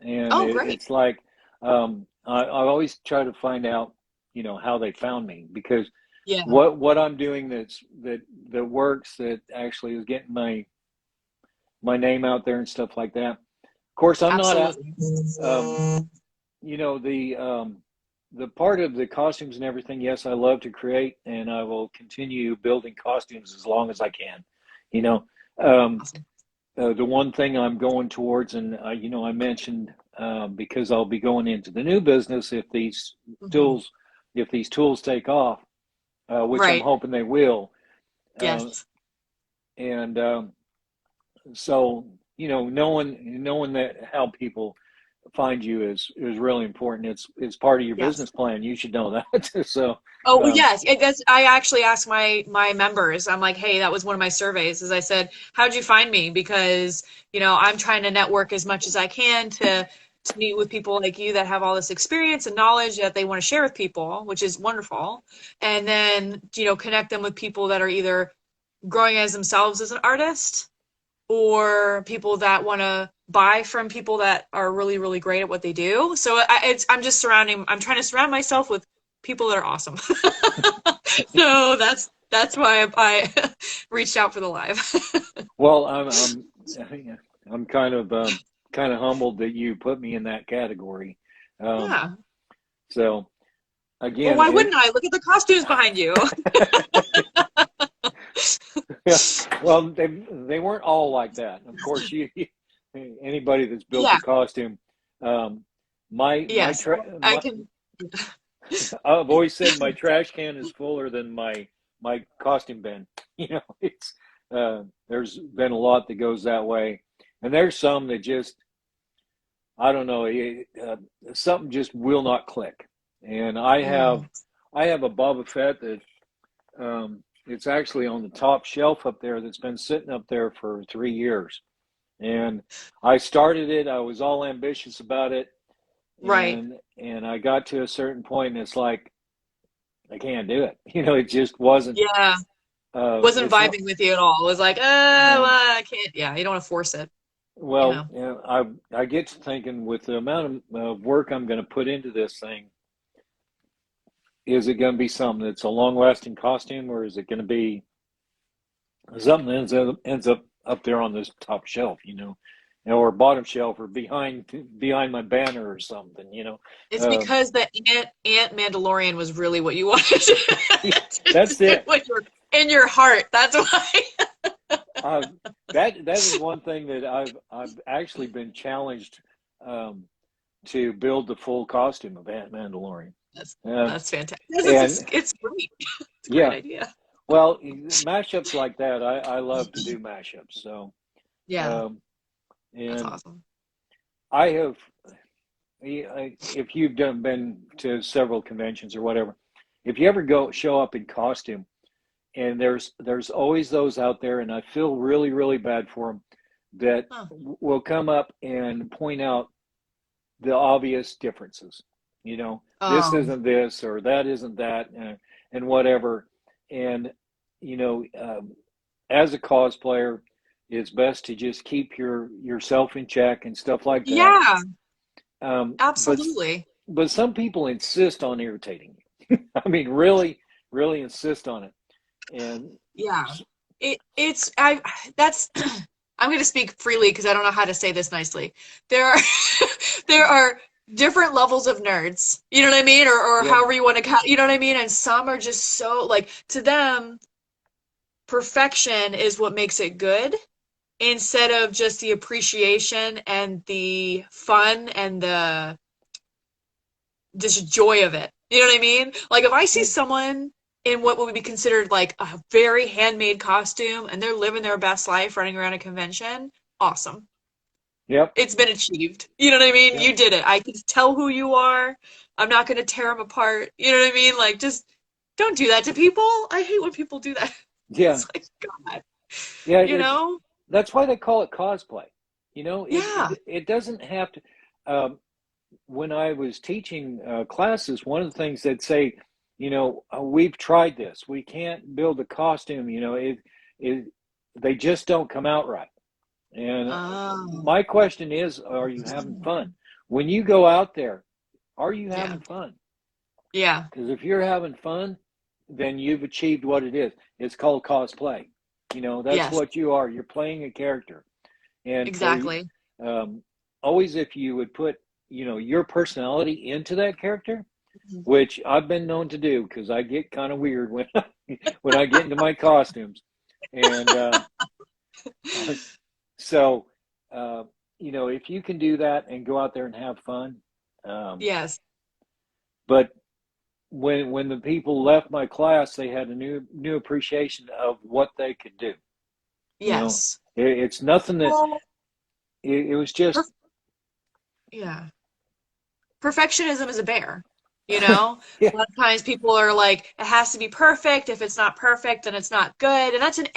and Oh, great. it's like I always try to find out, how they found me because Yeah, what I'm doing that works that actually is getting my name out there and stuff like that. Of course, I'm not out. absolutely. Um, the part of the costumes and everything. Yes, I love to create, and I will continue building costumes as long as I can. You know, um, Awesome. the one thing I'm going towards, and you know, I mentioned because I'll be going into the new business if these Hmm. tools, if these tools take off, which I'm Right. hoping they will. Uh, Yes. and So, you know, knowing that how people find you is really important. It's part of your Yes. business plan. You should know that. So, Oh, well, um, yes. I actually asked my members. I'm like, hey, that was one of my surveys. Is I said, how'd you find me? Because I'm trying to network as much as I can to meet with people like you that have all this experience and knowledge that they want to share with people, which is wonderful. And then connect them with people that are either growing as themselves as an artist or people that want to buy from people that are really, really great at what they do. So I'm trying to surround myself with people that are awesome. So that's why I reached out for the live. well, I'm kind of humbled that you put me in that category. Um, Yeah. so Well, again, why wouldn't I? Look at the costumes behind you. yeah, well, they weren't all like that. Of course, you anybody that's built Yeah. a costume, um, my Yes. tra I my can. I've always said my trash can is fuller than my costume bin. You know, it's there's been a lot that goes that way, and there's some that just I don't know, something just will not click. And Mm. I have a Boba Fett that it's actually on the top shelf up there that's been sitting up there for 3 years. And I started it. I was all ambitious about it, Right. and I got to a certain point, and it's like I can't do it. You know, it just wasn't. Yeah. Wasn't It's not. vibing with you at all. It was like, Um, well, I can't. Yeah, you don't want to force it. You well, know. you know, I get to thinking with the amount of work I'm going to put into this thing, is it going to be something that's a long lasting costume, or is it going to be something that ends up there on this top shelf, or bottom shelf, or behind my banner or something, It's Um, because the Ant Mandalorian was really what you wanted yeah, to that's do it. when you're in your heart. That's why. Uh, that is one thing that I've actually been challenged um, to build the full costume of Ant Mandalorian. That's Uh, that's fantastic. It's and it's great. It's a great yeah, idea. well, mashups like that, I love to do mashups. So, Yeah, um, that's and awesome. I have, if you've been to several conventions or whatever, if you ever go show up in costume, and there's always those out there, and I feel really really bad for them that Huh. will come up and point out the obvious differences. This Um, isn't this or that isn't that, and whatever. And you know, as a cosplayer, it's best to just keep yourself in check and stuff like that. yeah, But absolutely. some people insist on irritating you. I mean, really, really insist on it. And Yeah. It's I that's I'm going to speak freely because I don't know how to say this nicely. There are there are different levels of nerds. You know what I mean? Or yep, however you want to count, you know what I mean? And some are just so like to them perfection is what makes it good instead of just the appreciation and the fun and the just joy of it. You know what I mean? Like if I see yep, someone in what would be considered like a very handmade costume and they're living their best life running around a convention, awesome. yep, It's been achieved. You know what I mean? yep, You did it. I can tell who you are. I'm not going to tear them apart. You know what I mean? Like just don't do that to people. I hate when people do that. yeah, It's like God, yeah. you know? That's why they call it cosplay. Yeah. It doesn't have to. Um, when I was teaching classes, one of the things they'd say, we've tried this. We can't build a costume. It they just don't come out right. And Oh, my question is, are you having fun? When you go out there, are you yeah. having fun? Yeah. Because if you're having fun, then you've achieved what it is. It's called cosplay. That's Yes. what you are. You're playing a character. And for Exactly. um, always, if you would put, your personality into that character, Mhm. which I've been known to do because I get kind of weird when when I get into my costumes. And So, if you can do that and go out there and have fun, um, Yes. but when the people left my class, they had a new appreciation of what they could do. Yes. It's nothing that Well, it was just. per- yeah. Perfectionism is a bear. You know, Yeah, a lot of times people are like, it has to be perfect. If it's not perfect, then it's not good. And that's in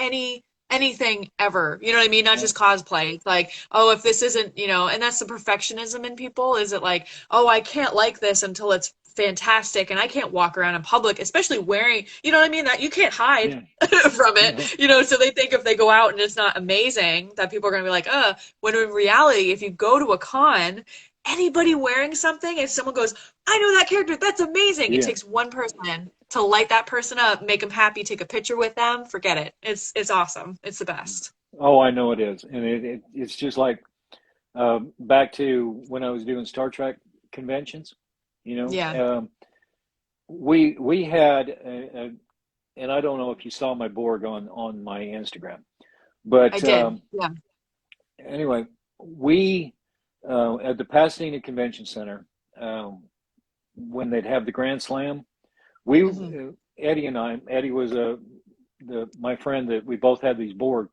anything ever. You know what I mean? Not yeah, just cosplay. It's like, oh, if this isn't, and that's the perfectionism in people. Is it like, oh, I can't like this until it's fantastic, and I can't walk around in public, especially wearing, you know what I mean? That you can't hide yeah, from it. yeah, So they think if they go out and it's not amazing, that people are gonna be like, when in reality, if you go to a con, anybody wearing something, if someone goes, I know that character, that's amazing. It yeah. takes one person to light that person up, make them happy, take a picture with them. Forget it. It's awesome. It's the best. Oh, I know it is, and it's just like back to when I was doing Star Trek conventions. You Yeah, know, we had, and I don't know if you saw my board on my Instagram, I but did. Yeah. anyway, we at the Pasadena Convention Center, um, when they'd have the Grand Slam, we Hmm. Eddie and I, Eddie was my friend that we both had these board.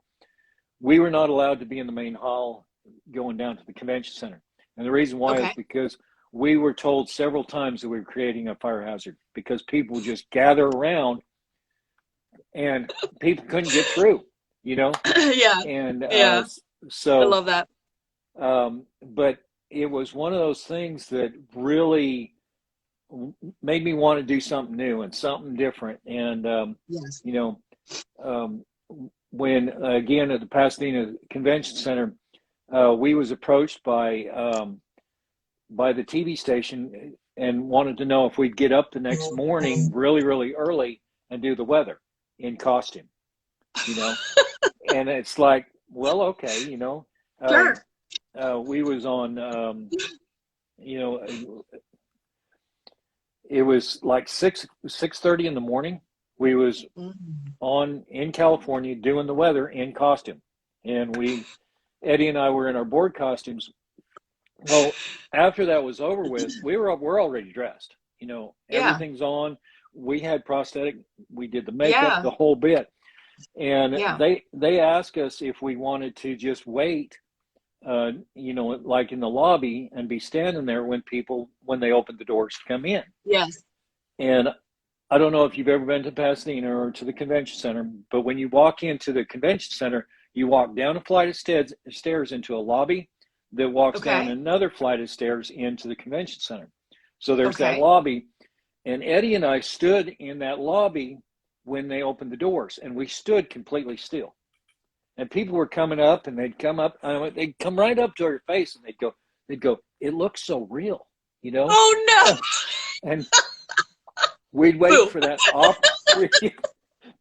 We were not allowed to be in the main hall going down to the convention center, and the reason why is Okay. because we were told several times that we were creating a fire hazard because people would just gather around and people couldn't get through, you know, Yeah. and Yeah. I so love that. but it was one of those things that really made me want to do something new and something different. And Yes. you know, um, when again at the Pasadena Convention Center, we was approached by the TV station and wanted to know if we'd get up the next morning really, really early and do the weather in costume, you know. And it's like, well, okay, Sure. we was on, you know, it was like 6:30 in the morning. We was Mhm. on in California doing the weather in costume, and Eddie and I were in our board costumes. Well, after that was over with, we're already dressed. Yeah. Everything's on. We had prosthetic. We did the makeup, Yeah. the whole bit, and Yeah. they asked us if we wanted to just wait, like in the lobby and be standing there when they opened the doors to come in. Yes. And I don't know if you've ever been to Pasadena or to the convention center, but when you walk into the convention center, you walk down a flight of stairs into a lobby that walks down Okay. another flight of stairs into the convention center. So there's that Okay. lobby, and Eddie and I stood in that lobby when they opened the doors, and we stood completely still. And people were coming up, and they'd come right up to our face, and they'd go, it looks so real, you know. Oh no. And we'd wait Boo. for that off.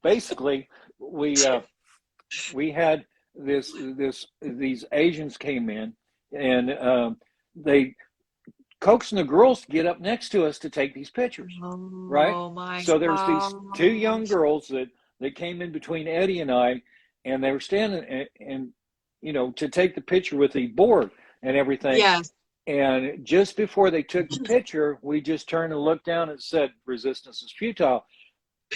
Basically, we had these Asians came in, and they coaxing the girls to get up next to us to take these pictures, right? Oh my So there's these two young gosh. girls that came in between Eddie and I, and they were standing and to take the picture with the board and everything. Yes. And just before they took the picture, we just turned and looked down and said, "Resistance is futile."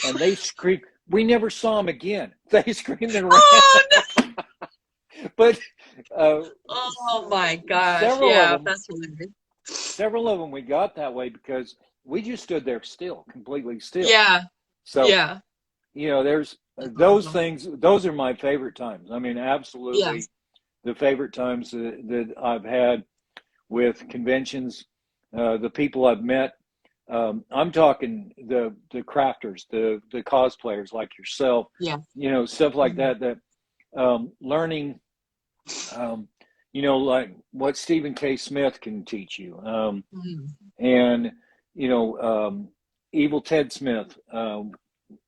And they screamed. We never saw them again. They screamed and ran. Oh no. But uh, Oh my gosh. several of Yeah, them, that's hilarious. we got that way because we just stood there still, completely still. Yeah. So Yeah. there's That's those awesome. things. Those are my favorite times. I mean, absolutely Yes. the favorite times that I've had with conventions, the people I've met. I'm talking the crafters, the cosplayers like yourself, Yeah. stuff like Mhm. that. That learning, um, like what Stephen K. Smith can teach you, Mhm. and you know, Evil Ted Smith.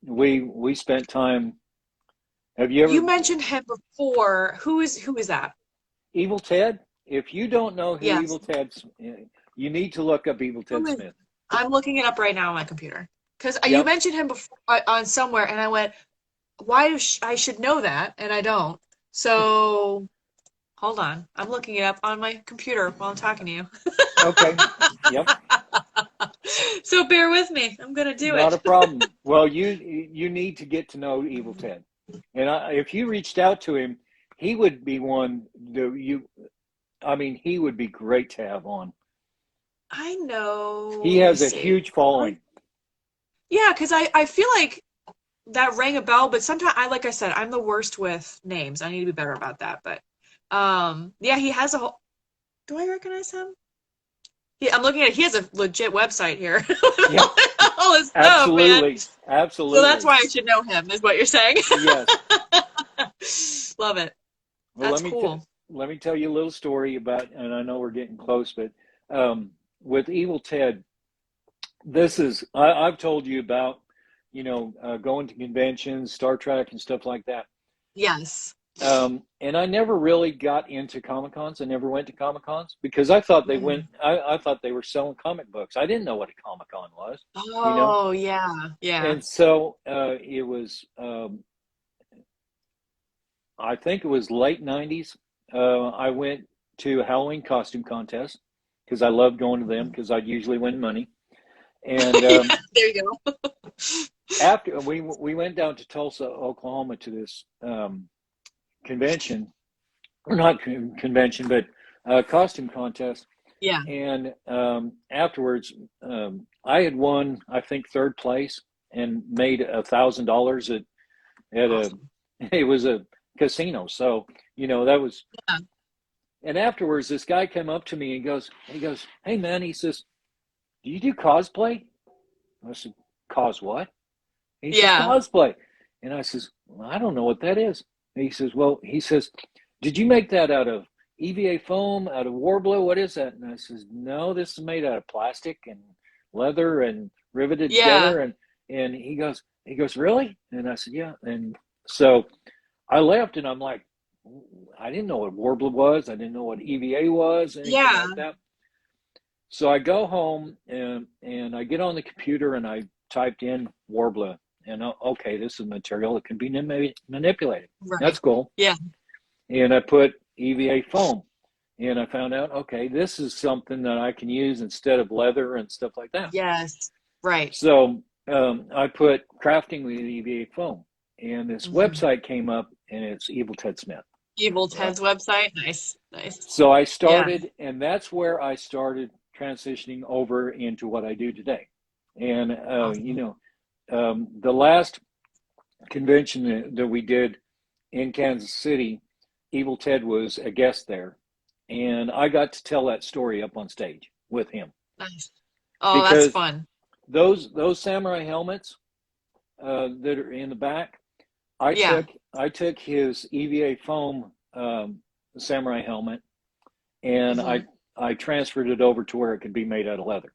We spent time. Have you You ever mentioned him before. Who is that? Evil Ted? If you don't know who Yes. Evil Ted, you need to look up Evil Who Ted is? Smith. I'm looking it up right now on my computer. Because you Yep. mentioned him before on somewhere, and I went, I should know that, and I don't. So Hold on. I'm looking it up on my computer while I'm talking to you. Okay. Yep. So bear with me. I'm gonna do Not a it. problem. Well, you need to get to know Evil Ted, and if you reached out to him, he would be one that you. I mean, he would be great to have on. I know. He Let me has a see. huge following. Yeah, because I feel like that rang a bell, but sometimes like I said, I'm the worst with names. I need to be better about that. But yeah, he has a whole. Do I recognize him? Yeah, I'm looking at it. He has a legit website here. Yeah, All his stuff, man. absolutely, So that's absolutely. why I should know him, is what you're saying. Yes. Love it. Well, That's cool. let me tell you a little story about, and I know we're getting close, but with Evil Ted, I've told you about, going to conventions, Star Trek, and stuff like that. Yes. And I never really got into Comic Cons. I never went to Comic Cons because I thought Mm. I thought they were selling comic books. I didn't know what a Comic Con was, you know. Oh, yeah. Yeah. And so it was, I think it was late '90s. I went to a Halloween costume contest because I loved going to them because I'd usually win money. And Yeah, there you go. after we went down to Tulsa, Oklahoma, to this convention, or not convention, but costume contest. Yeah. And afterwards, I had won, I think, third place and made $1,000 at a. Awesome. It was a casino, so that was. Yeah. And afterwards, this guy came up to me and he goes, "Hey man," he says, "Do you do cosplay?" I said, "Cos what?" And he says, Yeah. "Cosplay." And I says, "Well, I don't know what that is." And he says, "Well," he says, "Did you make that out of EVA foam, out of Warbler? What is that?" And I says, "No, this is made out of plastic and leather and riveted Yeah. together." And he goes, "Really?" And I said, "Yeah." And so I left, and I'm like, I didn't know what Warbler was. I didn't know what EVA was, anything Yeah. like that. So I go home and I get on the computer and I typed in Warbler, and okay, this is material that can be manipulated. That's Right. cool. Yeah. And I put EVA foam, and I found out, okay, this is something that I can use instead of leather and stuff like that. Yes. Right. So I put crafting with EVA foam, and this Hmm. website came up, and it's Evil Ted Smith. Evil Right. Ted's website. Nice. Nice. So I Yeah. started, and that's where I started transitioning over into what I do today. And Awesome. the last convention that we did in Kansas City, Evil Ted was a guest there, and I got to tell that story up on stage with him Nice. Oh, that's because fun. those samurai helmets that are in the back, I Yeah. took I took his EVA foam samurai helmet, and Hmm. I transferred it over to where it could be made out of leather.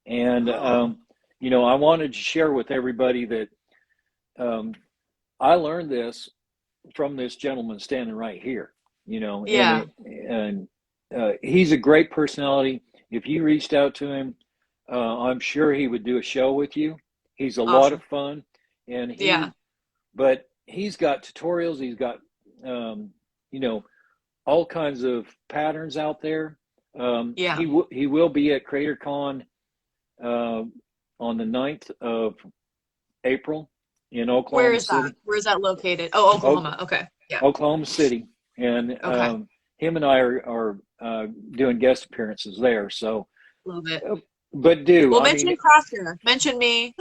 And Oh. I wanted to share with everybody that um, I learned this from this gentleman standing right here. Yeah. And he's a great personality. If you reached out to him, I'm sure he would do a show with you. He's a lot of Awesome. fun, and Yeah. but he's got tutorials. He's got um, you know all kinds of patterns out there. Yeah. He will be at CreatorCon uh, on the 9th of April in Where Oklahoma is that? City. Where is that located? Oh, O- Oklahoma. Okay. Yeah. Oklahoma City, and Okay. him and I are doing guest appearances there. So, Love it. uh, but Well, I mention mean, Crosshair. Mention me.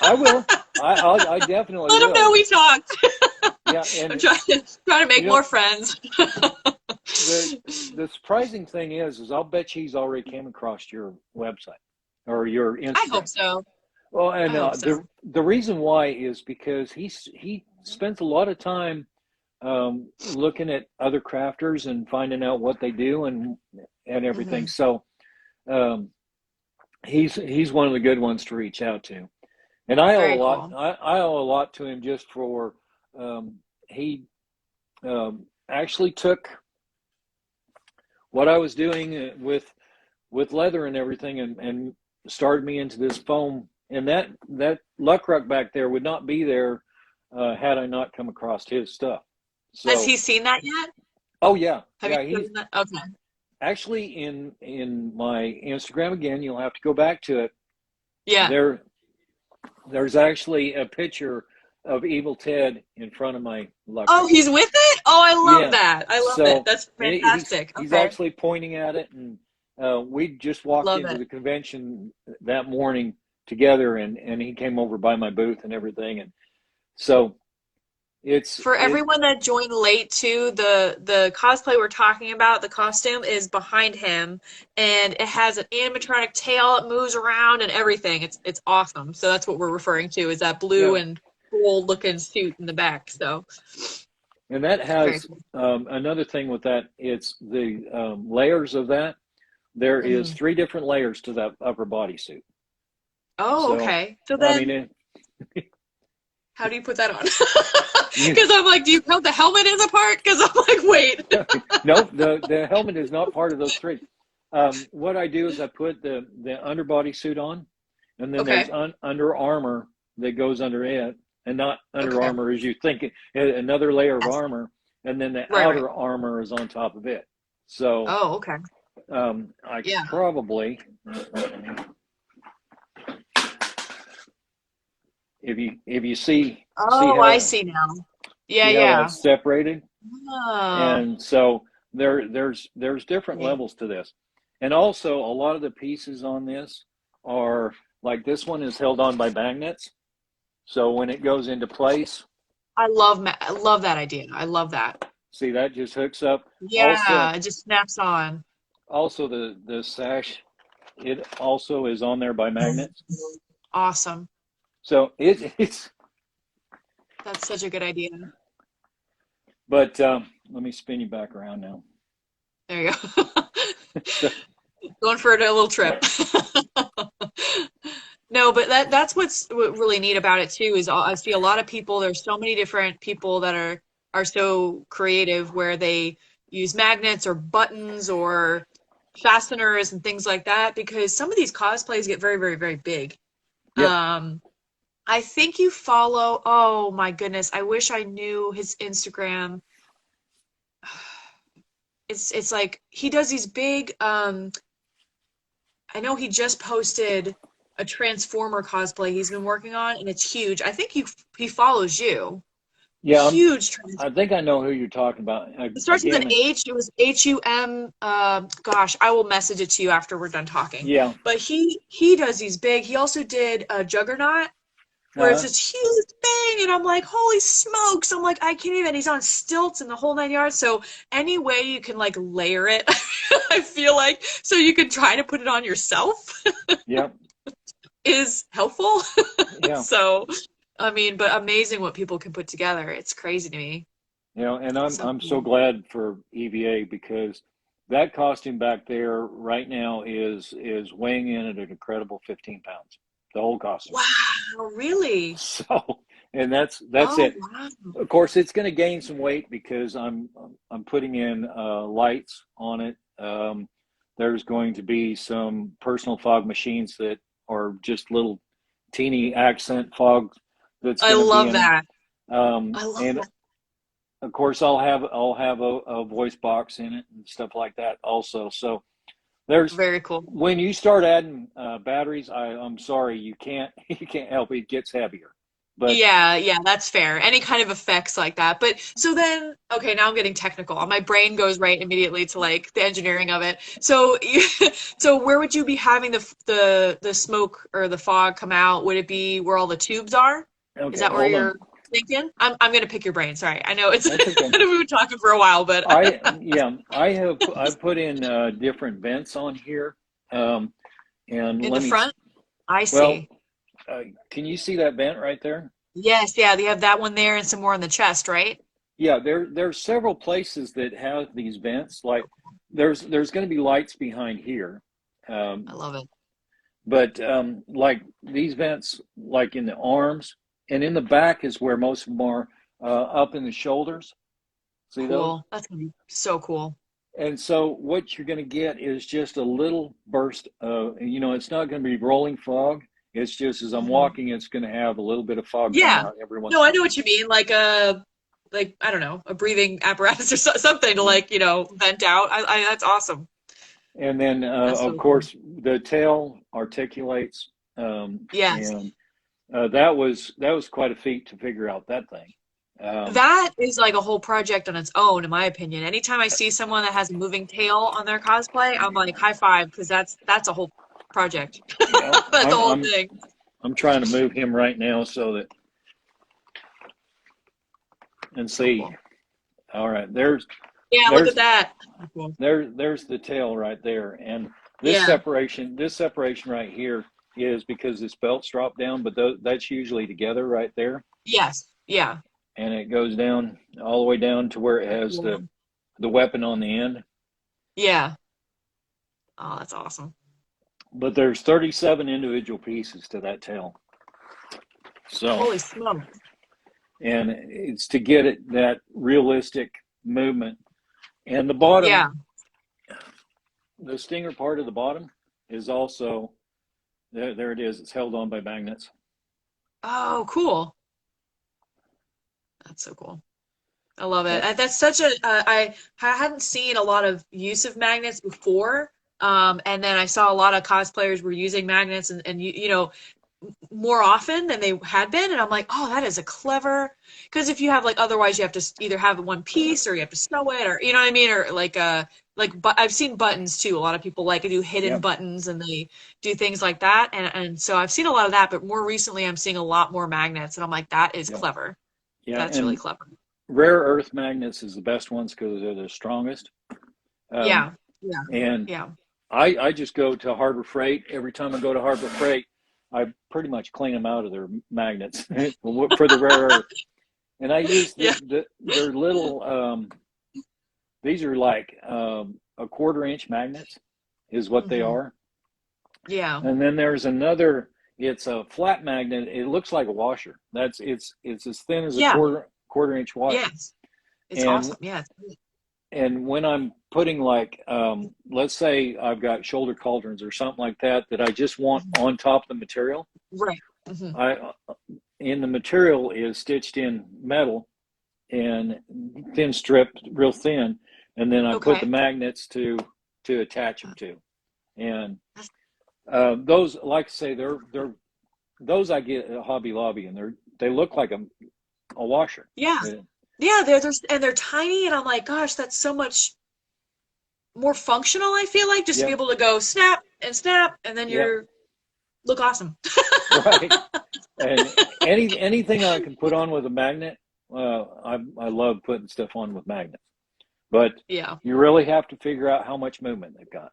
I will. I definitely Let them know will. we talked. Yeah, I'm and trying to make you know more friends. the the surprising thing is I'll bet you he's already came across your website or your I hope Instagram. so. Well, and I hope so. the reason why is because he spends a lot of time looking at other crafters and finding out what they do and everything. Hmm. So um, he's one of the good ones to reach out to. And I owe a Very lot. cool. I owe a lot to him just for he actually took what I was doing with leather and everything and started me into this foam. And that luck ruck back there would not be there had I not come across his stuff. Has So he seen that yet? Oh yeah, Have you yeah. He's chosen that? Okay. actually in my Instagram again. You'll have to go back to it. Yeah. There, there's actually a picture of Evil Ted in front of my luck Oh, right he's now. with it? Oh, I love Yeah. that. I love it. So That's he's fantastic. he's Okay. actually pointing at it, and we just walked Love into it. the convention that morning together, and he came over by my booth and everything, and so it's For it. everyone that joined late too, the cosplay we're talking about, the costume is behind him, and it has an animatronic tail. It moves around and everything. It's awesome. So that's what we're referring to, is that blue Yeah, and gold looking suit in the back. So and that very has cool. another thing with that. It's the layers of that. There is Hmm. 3 different layers to that upper body suit. Oh, So okay. So I mean, then, how do you put that on? you Because I'm like, do you count the helmet as a part? Because I'm like, wait. nope, the helmet is not part of those 3. What I do is I put the underbody suit on, and then there's Okay. Under Armour that goes under it, and not Under Okay. Armour as you think, another layer of Yes. armor, and then the Right, right. outer armor is on top of it. So Oh, okay. I Yeah. probably, if you see Oh, I how see now. Yeah, yeah. that's separated, Oh, and so there's different okay. levels to this, and also a lot of the pieces on this are like this one is held on by magnets, so when it goes into place, I love that idea. I love that. see that just hooks up. Also, Yeah, it just snaps on. the sash, it also is on there by magnets, Awesome. so it's That's such a good idea. but let me spin you back around now. There you go. So Going for a little trip. No, but that's what really neat about it too is I see a lot of people, there's so many different people that are so creative where they use magnets or buttons or fasteners and things like that because some of these cosplays get very, very, very big. yep. Um, I think you follow, oh my goodness, I wish I knew his Instagram. It's like he does these big I know he just posted a Transformer cosplay he's been working on and it's huge. I think he follows you. Yeah, Huge I think I know who you're talking about. It starts with an Again, H. It was HUM. Gosh, I will message it to you after we're done talking. yeah, But he does these big. He also did a Juggernaut, where it's uh, this huge thing, and I'm like, holy smokes! I'm like, I can't even. He's on stilts and the whole 9 yards. So any way you can like layer it, I feel like, so you can try to put it on yourself yeah, is helpful. yeah. So, I mean, but amazing what people can put together. It's crazy to me. And So I'm so cool. glad for EVA because that costume back there right now is weighing in at an incredible 15 pounds, the whole costume. Wow, really? So, and that's Oh, it. wow. Of course, it's going to gain some weight because I'm putting in lights on it. There's going to be some personal fog machines that are just little teeny accent fog that's I going to be love in it. that. I love And that. of course, I'll have a voice box in it and stuff like that also. So there's Very cool. when you start adding batteries, I'm sorry, you can't you can't help it. It gets heavier. But Yeah, yeah, that's fair. Any kind of effects like that. But so then, okay, now I'm getting technical. My brain goes right immediately to like the engineering of it. So, so where would you be having the smoke or the fog come out? Would it be where all the tubes are? Is okay, that where hold on. you're thinking? I'm gonna pick your brain. Sorry, I know it's That's okay. I know we've been talking for a while, but I've put in different vents on here. And in the let me front, I well, see. can you see that vent right there? Yes, yeah, they have that one there and some more on the chest, right? Yeah, there's several places that have these vents. Like there's going to be lights behind here, I um, love it. but like these vents, like in the arms and in the back is where most of them are, up in the shoulders. See those? Cool. That's gonna be so cool. And so what you're going to get is just a little burst of, it's not going to be rolling fog. It's just as I'm Mhm. walking, it's going to have a little bit of fog coming Yeah. out every once No, in I a while. know what you mean. Like a, like, I don't know, a breathing apparatus or something to like, you know, vent out. That's awesome. And then, That's of so cool. course, the tail articulates, Yes. and that was quite a feat to figure out that thing. Um, That is like a whole project on its own, in my opinion. Anytime I see someone that has a moving tail on their cosplay, I'm like high five because that's a whole project. yeah, That's a I'm whole I'm thing. I'm trying to move him right now so that and So see. cool. All right, there's Yeah, look at there's that. Cool. there's the tail right there, and Yeah. this separation right here is because this belt's dropped down, but that's usually together right there, Yes. Yeah. and it goes down all the way down to where it has the Cool. the weapon on the end. Yeah. Oh, that's awesome. But there's 37 individual pieces to that tail, so Holy smokes. and it's to get it that realistic movement. And the bottom, Yeah. the stinger part of the bottom is also there. It is. It's held on by magnets. Oh, cool. That's so cool. I love it. Yeah. That's such a I hadn't seen a lot of use of magnets before. And then I saw a lot of cosplayers were using magnets and you know more often than they had been, and I'm like, oh, that is a clever, because if you have like otherwise you have to either have it one piece or you have to sew it or you know what I mean, or but I've seen buttons too. A lot of people like to do hidden Yep. buttons and they do things like that, and so I've seen a lot of that, but more recently I'm seeing a lot more magnets, and I'm like, that is Yep. clever. Yeah. That's really And clever. rare earth magnets is the best ones because they're the strongest. Um, Yeah, yeah, and yeah. I just go to Harbor Freight. Every time I go to Harbor Freight, I pretty much clean them out of their magnets for the rare earth. And I use Yeah. their little these are like a quarter-inch magnets is what they Hmm. are. Yeah. And then there's another. It's a flat magnet. It looks like a washer. It's as thin as a Yeah. quarter-inch washer. Yes. It's And awesome. Yeah. It's great. when I'm putting like let's say I've got shoulder cauldrons or something like that that I just want Mhm. on top of the material, Right. Hmm. I in the material is stitched in metal and thin strip, real thin, and then I put the Okay. magnets to attach them to. And those, like I say, they're those I get at Hobby Lobby, and they look like a washer. Yeah. Uh, Yeah, they're tiny, and I'm like, gosh, that's so much more functional, I feel like, just to be Yep, able to go snap, and then yep, you're look awesome. right. And anything I can put on with a magnet, I love putting stuff on with magnets. But Yeah. you really have to figure out how much movement they've got,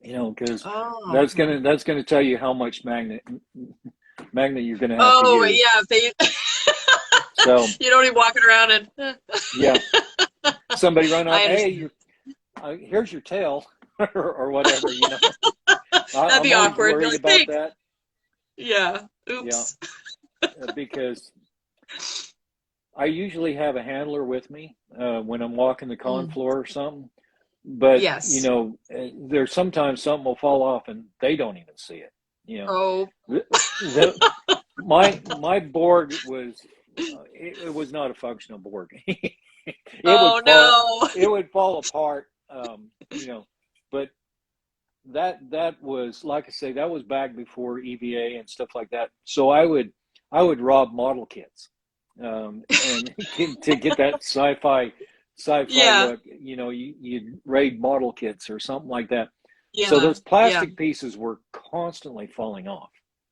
because Oh, that's okay. gonna tell you how much magnet you're gonna have to Oh, use. yeah, if they So you don't be walking around and yeah, somebody run I up, hey, understand. here's your tail, or whatever. That'd I'm be always awkward. Be worried like, about thanks. that. Yeah. Yeah, Oops. because I usually have a handler with me when I'm walking the con Mm. floor or something. But Yes. there's sometimes something will fall off and they don't even see it. You know, Oh. the, the my board was it was not a functional board. it would Oh fall no. it would fall apart. But that was, like I say, that was back before EVA and stuff like that. So I would rob model kits, and to get that sci-fi Yeah. look. You'd raid model kits or something like that. So Yeah. those Yeah. plastic pieces were constantly falling off.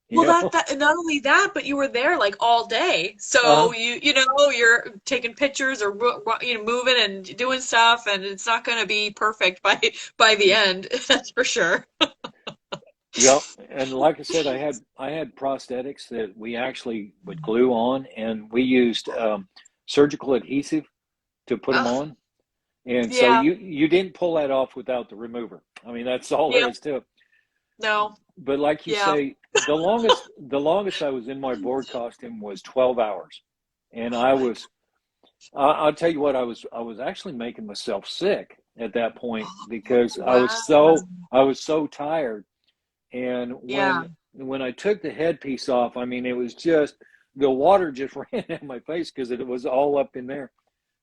You Well, know, that not only that, but you were there like all day, uh, so you're taking pictures or moving and doing stuff, and it's not going to be perfect by the end. That's for sure. yep. And like I said, I had prosthetics that we actually would glue on, and we used surgical adhesive to put them Ugh, on. And so yeah, you didn't pull that off without the remover. I mean, that's all there yep, is to it. no, But like you yeah. say, the longest I was in my board costume was 12 hours. And Oh my I'll tell you what, I was actually making myself sick at that point God. because I was Wow. so I was so tired. And Yeah. when I took the headpiece off, I mean, it was just the water just ran in my face because it was all up in there.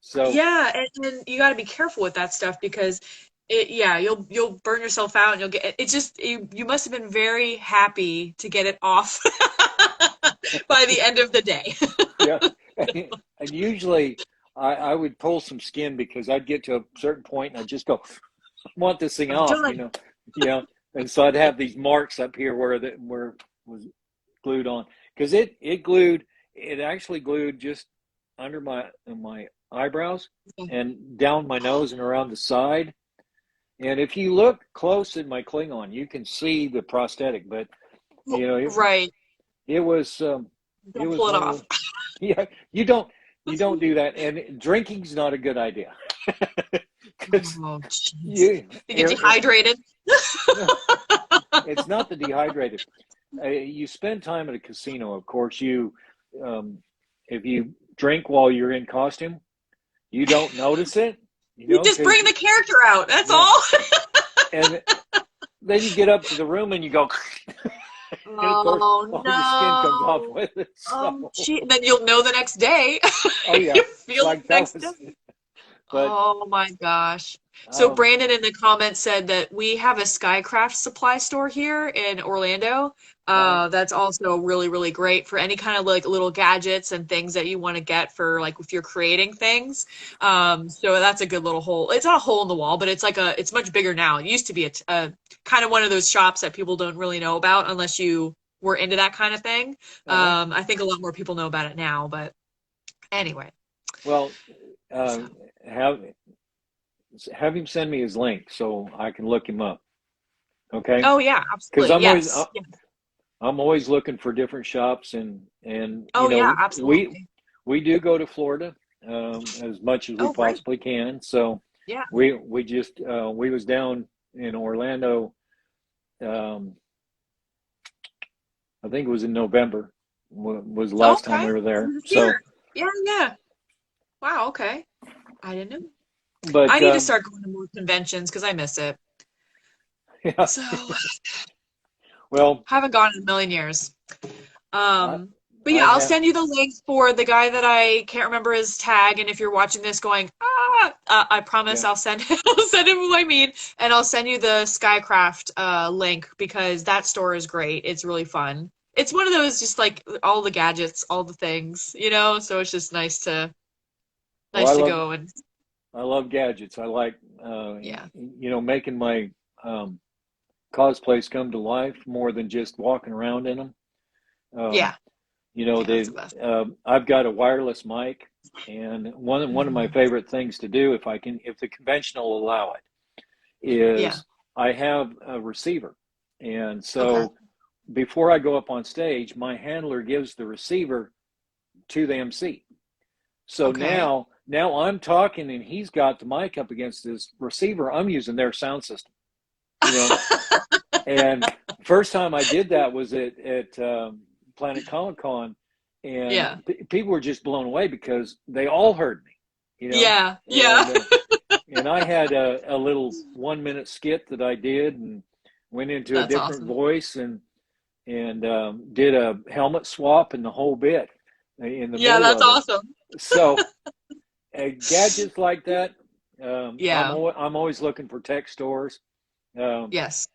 So Yeah, and you got to be careful with that stuff because yeah, you'll burn yourself out and you'll get it's just you must have been very happy to get it off by the end of the day. yeah, and usually I would pull some skin because I'd get to a certain point and I'd just go, I want this thing I'm off, done. and so I'd have these marks up here where it was glued on because it actually glued just under my eyebrows and down my nose and around the side. And if you look close at my Klingon, you can see the prosthetic, but you know, Right. it was it Don't was pull it one of off. the, yeah, you don't do that, and drinking's not a good idea because Oh, jeez. you You get dehydrated. no, it's not the dehydrated. You spend time at a casino, of course. If you drink while you're in costume, you don't notice it, You just because bring the character out. That's yeah, all. and then you get up to the room and you go, and of course Oh all the skin comes off no. with it. Oh, So, gee. Then you'll know the next day. oh yeah, You feel it like the that next day. was, but Oh my gosh. So um, Brandon in the comments said that we have a Skycraft supply store here in Orlando. uh, That's also really, really great for any kind of like little gadgets and things that you want to get for like if you're creating things. So that's a good little hole. It's not a hole in the wall, but it's much bigger now. It used to be a kind of one of those shops that people don't really know about unless you were into that kind of thing. uh, I think a lot more people know about it now, but anyway. well, uh, So, have have him send me his link so I can look him up. Okay, oh yeah, because absolutely. Yes. I'm always looking for different shops, and Oh yeah, absolutely. we do go to Florida as much as we Oh great. possibly can. So Yeah. we was down in Orlando. Um, I think it was in November. Was the last time Okay. we were there. So, Here. Yeah, yeah. Wow, okay. I didn't know. I but need to start going to more conventions because I miss it. yeah, So well, haven't gone in a million years. I But I yeah, I'll have send you the link for the guy that I can't remember his tag. And if you're watching this going, I promise yeah. I'll send I'll send him who I mean, and I'll send you the Skycraft link because that store is great. It's really fun. It's one of those just like all the gadgets, all the things, you know. So it's just Well, nice to go and I love gadgets. I like yeah, making my um, cosplays come to life more than just walking around in them. Um, yeah, yeah. That's they the best. I've got a wireless mic, and one of my Mhm. favorite things to do, if the convention will allow it, Yeah. is I have a receiver, and Okay. so before I go up on stage, my handler gives the receiver to the MC. So Okay. now I'm talking and he's got the mic up against his receiver. I'm using their sound system, you know. And first time I did that was at Planet Comic Con, and Yeah. people were just blown away because they all heard me, you know. Yeah. Yeah. And I had a little 1 minute skit that I did and went into a That's different awesome. voice and did a helmet swap and the whole bit in the Yeah, middle that's of it. awesome. So gadgets like that, Yeah. I'm always looking for tech stores. Um, Yes.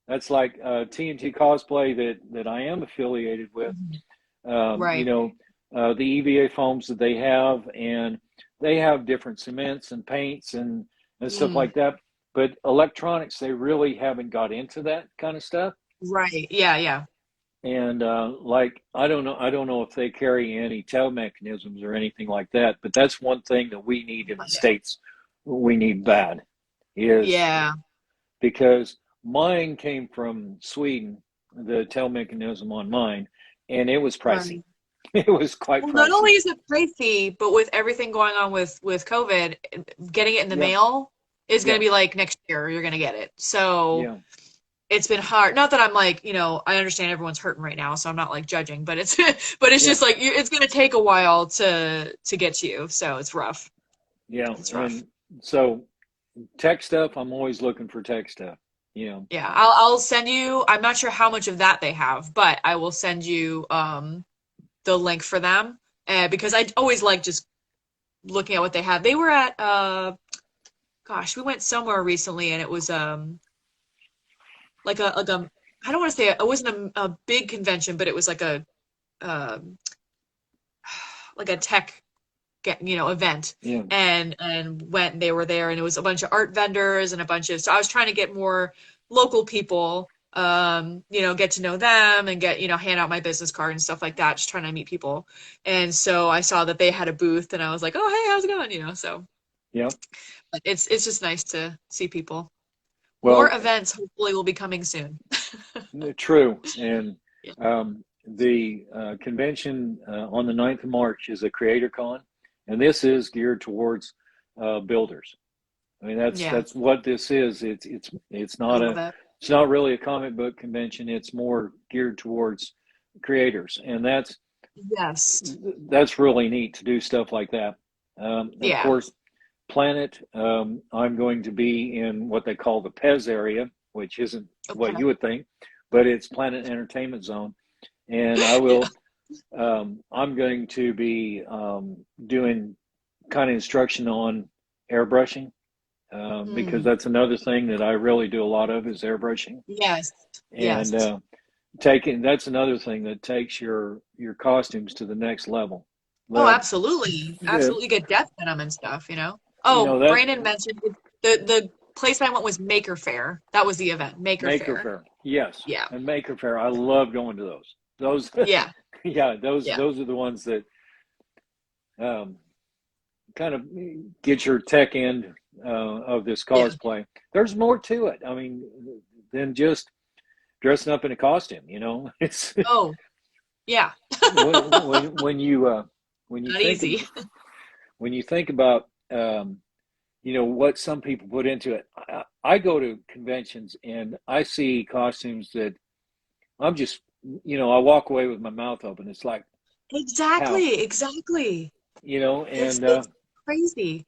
that's like TNT Cosplay that I am affiliated with. Mhm. You Right. know, the EVA foams that they have, and they have different cements and paints and stuff Mm. like that. But electronics, they really haven't got into that kind of stuff. Right. Yeah, yeah. And like I don't know if they carry any tail mechanisms or anything like that, but that's one thing that we need in the states. We need bad is Yeah. because mine came from Sweden, the tail mechanism on mine, and it was pricey. Right. It was quite Well, not pricey. only is it pricey, but with everything going on with COVID, getting it in the Yeah, mail is going yeah, to be like next year you're going to get it. So yeah, it's been hard. Not that I'm like, I understand everyone's hurting right now, so I'm not like judging, but it's but it's yeah, just like it's going to take a while to get to you. So it's rough. yeah. It's rough. And so tech stuff, I'm always looking for tech stuff. You know, Yeah, I'll send you. I'm not sure how much of that they have, but I will send you the link for them, because I always like just looking at what they have. They were at gosh, we went somewhere recently, and it was like a I don't want to say it wasn't a big convention, but it was um like a tech event. Yeah. And they were there, and it was a bunch of art vendors and a bunch of, so I was trying to get more local people, get to know them and get, hand out my business card and stuff like that, just trying to meet people. And so I saw that they had a booth, and I was like, oh, hey, how's it going? So Yeah. but it's just nice to see people. More Well, events hopefully will be coming soon. true. And Yeah. the convention on the 9th of March is a Creator Con, and this is geared towards builders. I mean, Yeah. that's what this is. It's I not love it. it's not really a comic book convention. It's more geared towards creators, and Yes. that's really neat to do stuff like that. Of Yeah. course, Planet. I'm going to be in what they call the PEZ area, which isn't what Okay. you would think, but it's Planet Entertainment Zone, and I Yeah. will. I'm going to be doing kind of instruction on airbrushing, because Mm. that's another thing that I really do a lot of is airbrushing, Yes. and Yes. taking that's another thing that takes your costumes to the next level. Oh, The, absolutely. the Absolutely get death venom and stuff. you Oh, know that Brandon mentioned the place I went was Maker Faire. That was the event, Maker Maker Faire. Faire, yes, Yeah. and Maker Faire. I love going to those. Those, Yeah. yeah, those Yeah. those are the ones that um, kind of get your tech end of this Yeah. cosplay. There's more to it. I mean, than just dressing up in a costume. It's Oh, yeah. when you Not think easy. when you think about what some people put into it. I go to conventions and I see costumes that I'm just I walk away with my mouth open. It's like, how, Exactly. Exactly. It's and it's crazy.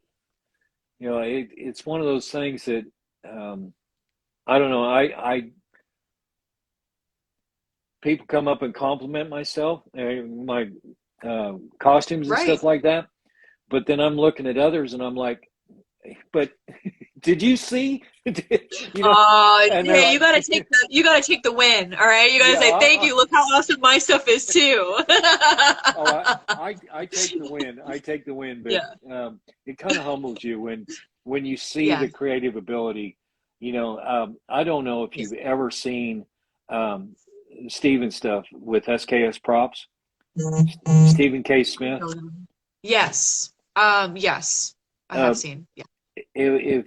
it's one of those things that I don't know. I people come up and compliment my costumes and stuff Right. like that, but then I'm looking at others and I'm like, but did you see? And they're Hey, like, you gotta take the win, all right? You gotta yeah, say thank you. Look how awesome my stuff is too. oh, I take the win. I take the win, but Yeah. it kind of humbles you when you see Yeah. the creative ability. I don't know if Yeah. you've ever seen um, Steven stuff with SKS Props, Stephen K. Smith. Yes. Yes. I have Uh, seen. Yeah. if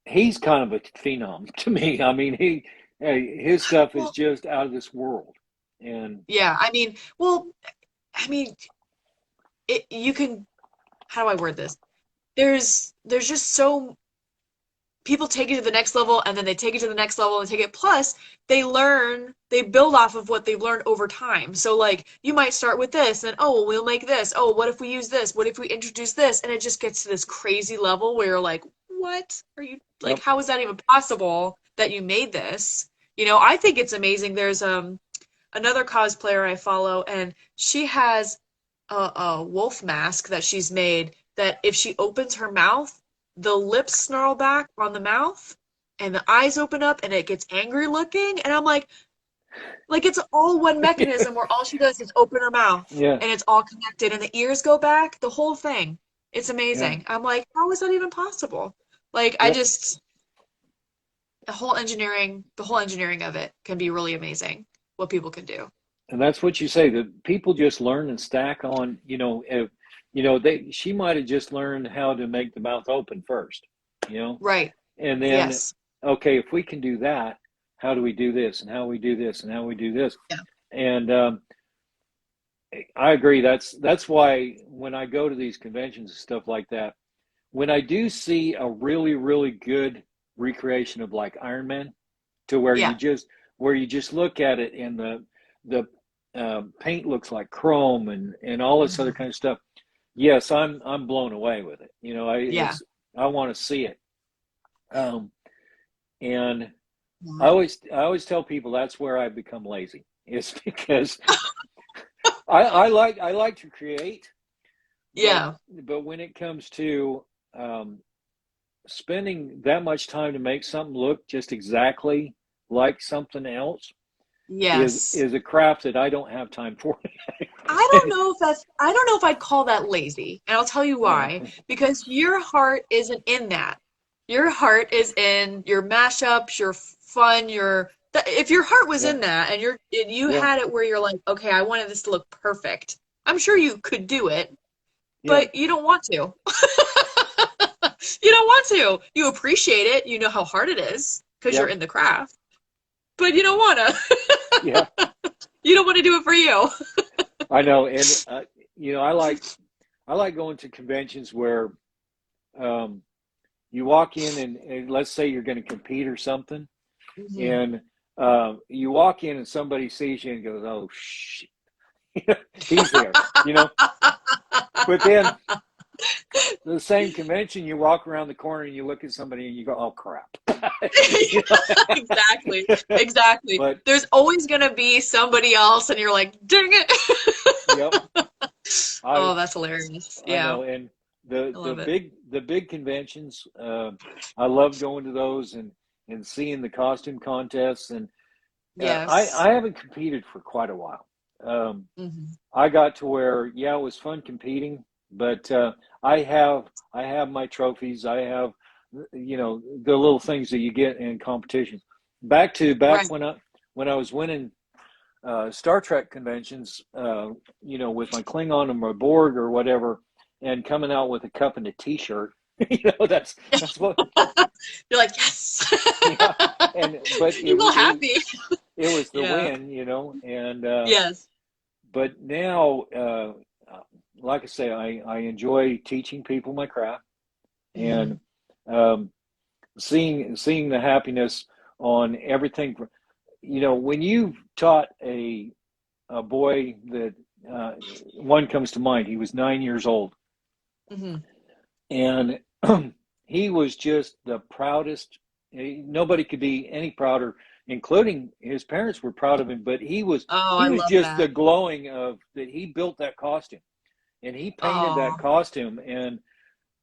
he's kind of a phenom to me. I mean, his stuff is Well, just out of this world, and yeah. I mean, you can, how do I word this? There's just so people take it to the next level, and then they take it to the next level and take it. Plus, they build off of what they've learned over time. So, like, you might start with this, and oh, we'll make this. Oh, what if we use this? What if we introduce this? And it just gets to this crazy level where you're like, what are you, like, yep, how is that even possible that you made this? I think it's amazing. There's another cosplayer I follow, and she has a wolf mask that she's made that if she opens her mouth, the lips snarl back on the mouth and the eyes open up and it gets angry looking. And I'm like it's all one mechanism where all she does is open her mouth yeah, and it's all connected and the ears go back, the whole thing. It's yeah, amazing. I'm like, how is that even possible? Like I yep. just the whole engineering of it can be really amazing what people can do. And that's what you say. That people just learn and stack on. She might have just learned how to make the mouth open first. Right. And then, Yes. okay, if we can do that, how do we do this, and how we do this, and how we do this? Yeah. And I agree. That's why when I go to these conventions and stuff like that, when I do see a really, really good recreation of like Iron Man, to Yeah. where you just look at it and the paint looks like chrome and all this other Mhm. kind of stuff. Yes, I'm blown away with it. Yeah. I want to see it. Um, and Mhm. I always tell people that's where I've become lazy. Is because I like to create, but Yeah. when it comes to spending that much time to make something look just exactly like something else Yes. is a craft that I don't have time for. I don't know if I'd call that lazy. And I'll tell you Yeah, why. Because your heart isn't in that. Your heart is in your mashups, your fun, if your heart was yeah, in that and you yeah, had it where you're like, okay, I wanted this to look perfect. I'm sure you could do it, yeah, but you don't want to. You don't want to. You appreciate it. You know how hard it is because you're yeah, in the craft, but you don't want yeah. to. You don't want to do it for you. I know, and I like going to conventions where um, you walk in and let's say you're going to compete or something, Mhm. and you walk in and somebody sees you and goes, "Oh shit, he's there," you know. But then the same convention, you walk around the corner and you look at somebody and you go, "Oh crap," you Exactly. know? Exactly. But There's always gonna be somebody else, and you're like, dang it. yep, I Oh, that's hilarious. I Yeah, know, and I love it. the big conventions, I love going to those and seeing the costume contests, and Yes. I haven't competed for quite a while. Hmm. I got to where yeah, it was fun competing, but I have my trophies. I have the little things that you get in competitions. Back Right. when I was winning Star Trek conventions, with my Klingon or my Borg or whatever, and coming out with a cup and a T-shirt. That's what. You're like, yes. Yeah, and but You feel happy. it was the Yeah. win, and Yes. but now, like I say, I enjoy teaching people my craft Hmm. and um, seeing the happiness on everything. When you've taught a boy that uh, one comes to mind. He was 9 years old, Hmm. and he was just the proudest. Nobody could be any prouder, including his parents were proud of him. But Oh, he I was love just the that. glowing of that. He built that costume, and he painted that Oh, costume,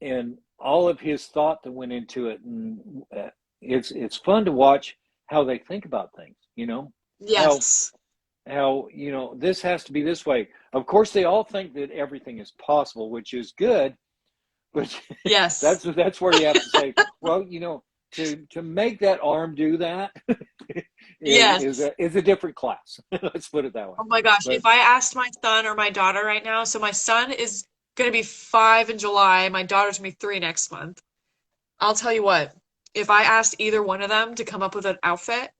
and all of his thought that went into it. And it's fun to watch how they think about things. How yes. this has to be this way. Of course, they all think that everything is possible, which is good, but Yes. that's where you have to say, well, to make that arm do that Yes. is a different class. Let's put it that way. Oh my gosh, But if I asked my son or my daughter right now, so my son is going to be 5 in July, my daughter's going to be 3 next month. I'll tell you what, if I asked either one of them to come up with an outfit,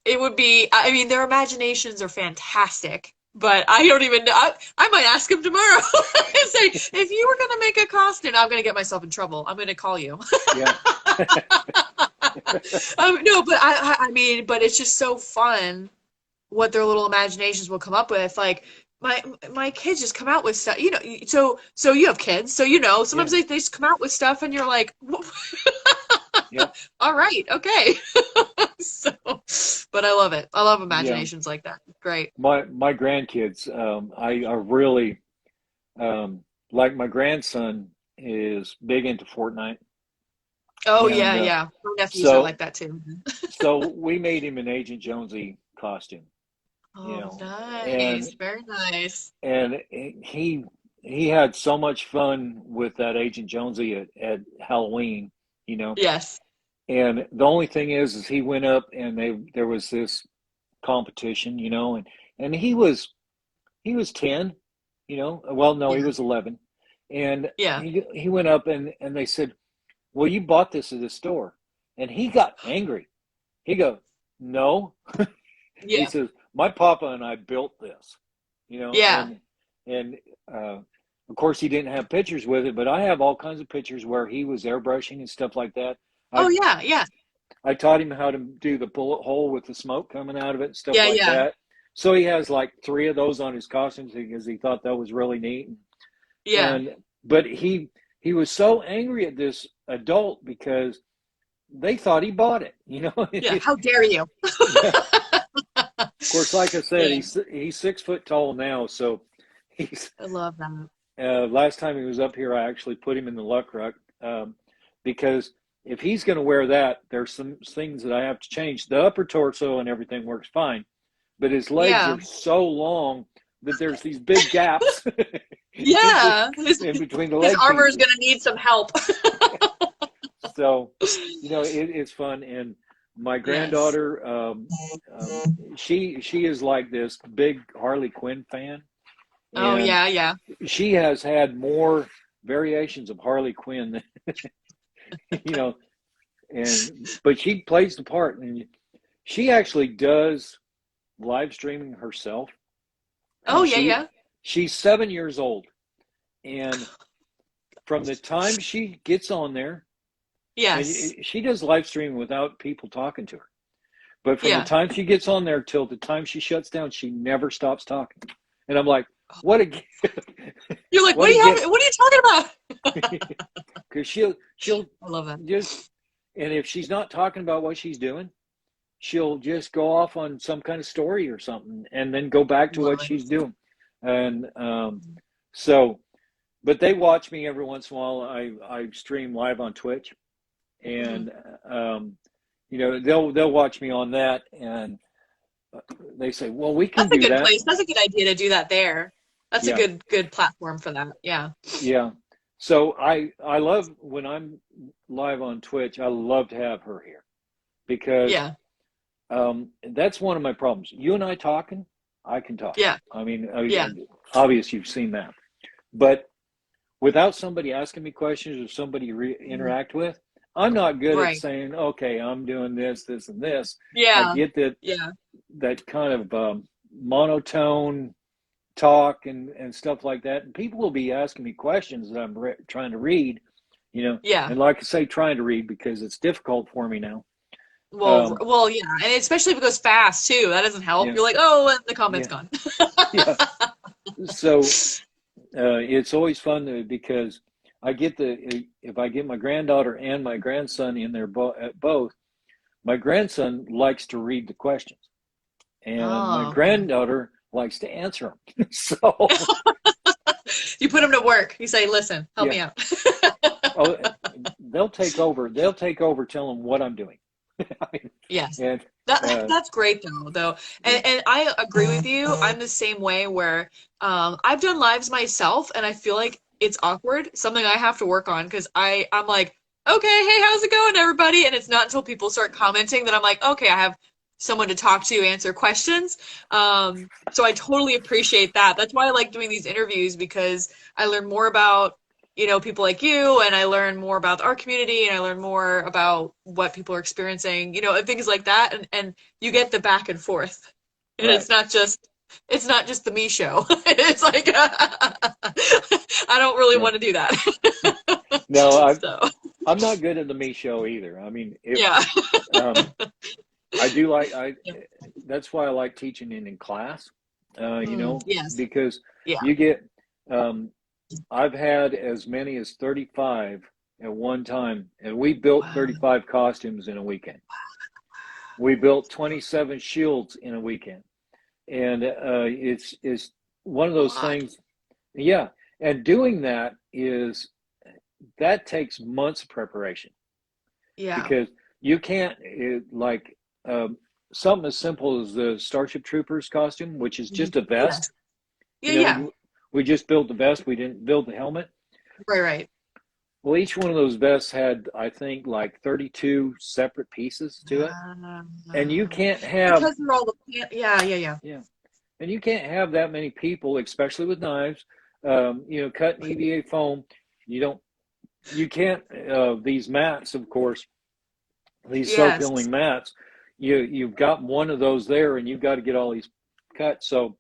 it would be, I mean, their imaginations are fantastic, but I don't even know. I might ask them tomorrow and say, if you were going to make a costume, I'm going to get myself in trouble. I'm going to call you. yeah, No, but I mean, but it's just so fun what their little imaginations will come up with. Like my my kids just come out with stuff, so you have kids, so sometimes yeah, they just come out with stuff and you're like, yeah, all right, okay. So, but I love it. I love yeah. imaginations like that. Great. My grandkids, I are really like my grandson is big into Fortnite, Oh and yeah, yeah. My nephews are so like that too. so we made him an Agent Jonesy costume, you Oh, know, and nice. Very nice. and he had so much fun with that Agent Jonesy at Halloween, you know. Yes. And the only thing is he went up and there was this competition, and he was 10, well, no, he Yeah. was 11, and Yeah. he went up and they said, well, you bought this at the store, and he got angry. He goes, no. He Yeah. says, my papa and I built this, Yeah. and uh, of course he didn't have pictures with it, but I have all kinds of pictures where he was airbrushing and stuff like that. Oh I yeah, yeah. I taught him how to do the bullet hole with the smoke coming out of it and stuff Yeah, like yeah. that. So he has like three of those on his costumes because he thought that was really neat. Yeah. And but he was so angry at this adult because they thought he bought it, Yeah. How dare you? yeah. course, like I said, Yeah, he's 6 foot tall now, so he's I love that. last time he was up here, I actually put him in the luck ruck, because if he's going to wear that, there's some things that I have to change. The upper torso and everything works fine, but his legs Yeah. are so long that there's these big gaps Yeah. in between the His leg armor is pieces. gonna need some help. So, it's fun. And my Yes. granddaughter, she is like this big Harley Quinn fan, Oh and yeah, yeah. she has had more variations of Harley Quinn than, you know, but she plays the part, and she actually does live streaming herself, Oh and yeah, yeah. she's 7 years old, and from the time she gets on there, and Yes. she does live streaming without people talking to her, but from the Yeah. time she gets on there till the time she shuts down, she never stops talking, and I'm like, what a You're like, what a gift, what are you talking about? because she'll I love that. just, and if she's not talking about what she's doing, she'll just go off on some kind of story or something and then go back to Love what it. she's doing. And so, but they watch me every once in a while. I stream live on Twitch, Hmm. and they'll watch me on that, and they say, well, we can That's a do good that. place. That's a good idea to do that there. That's a Yeah, good platform for that. Yeah. yeah. So I love when I'm live on Twitch, I love to have her here, because Yeah. that's one of my problems. You and I talking, I can talk. Yeah. I mean, Yeah. obvious you've seen that, but without somebody asking me questions or somebody Mhm. interact with, I'm not good at Right. saying, okay, I'm doing this, this, and this. I Yeah. get Yeah. that kind of monotone talk and stuff like that. And people will be asking me questions that I'm trying to read, Yeah. and like I say, trying to read because it's difficult for me now. Well, Um, well, yeah, and especially if it goes fast too, that doesn't help. yeah, You're like, oh, and the comment's yeah, gone. yeah. So it's always fun because if I get my granddaughter and my grandson in there both, my grandson likes to read the questions, and my Oh, okay. granddaughter likes to answer them. So You put them to work. You say, listen, help yeah, me out. oh, they'll take over. They'll take over telling what I'm doing. I mean, Yes. and That's great though. yeah, And I agree with you. I'm the same way where I've done lives myself and I feel like it's awkward, something I have to work on because I'm like, okay, hey, how's it going, everybody? And it's not until people start commenting that I'm like, okay, I have someone to talk to, answer questions. So I totally appreciate that. That's why I like doing these interviews because I learn more about people like you, and I learn more about our community, and I learn more about what people are experiencing, and things like that. And you get the back and forth, and right. it's not just the me show. It's like I don't really Yeah. want to do that. No, So I'm not good at the me show either. I mean, if yeah. um, I do that's why I like teaching in class, Yes. because Yeah. you get, um, I've had as many as 35 at one time, and we built Wow. 35 costumes in a weekend. We built 27 shields in a weekend, and it's one of A those lot. things. Yeah, and doing that takes months of preparation, Yeah. because you can't like um, something as simple as the Starship Troopers costume, which is Mhm. just a Yes. vest. Yeah. You Yeah. know, we just built the vest. We didn't build the helmet. Right. Right. Well, each one of those vests had, I think, like 32 separate pieces to it, and you Uh, can't have, because they're all yeah. Yeah. Yeah. yeah, and you can't have that many people, especially with knives. Cutting EVA foam. You don't. You can't. These mats, of course, these self Yes. healing mats. You've got one of those there, and you've got to get all these cut. So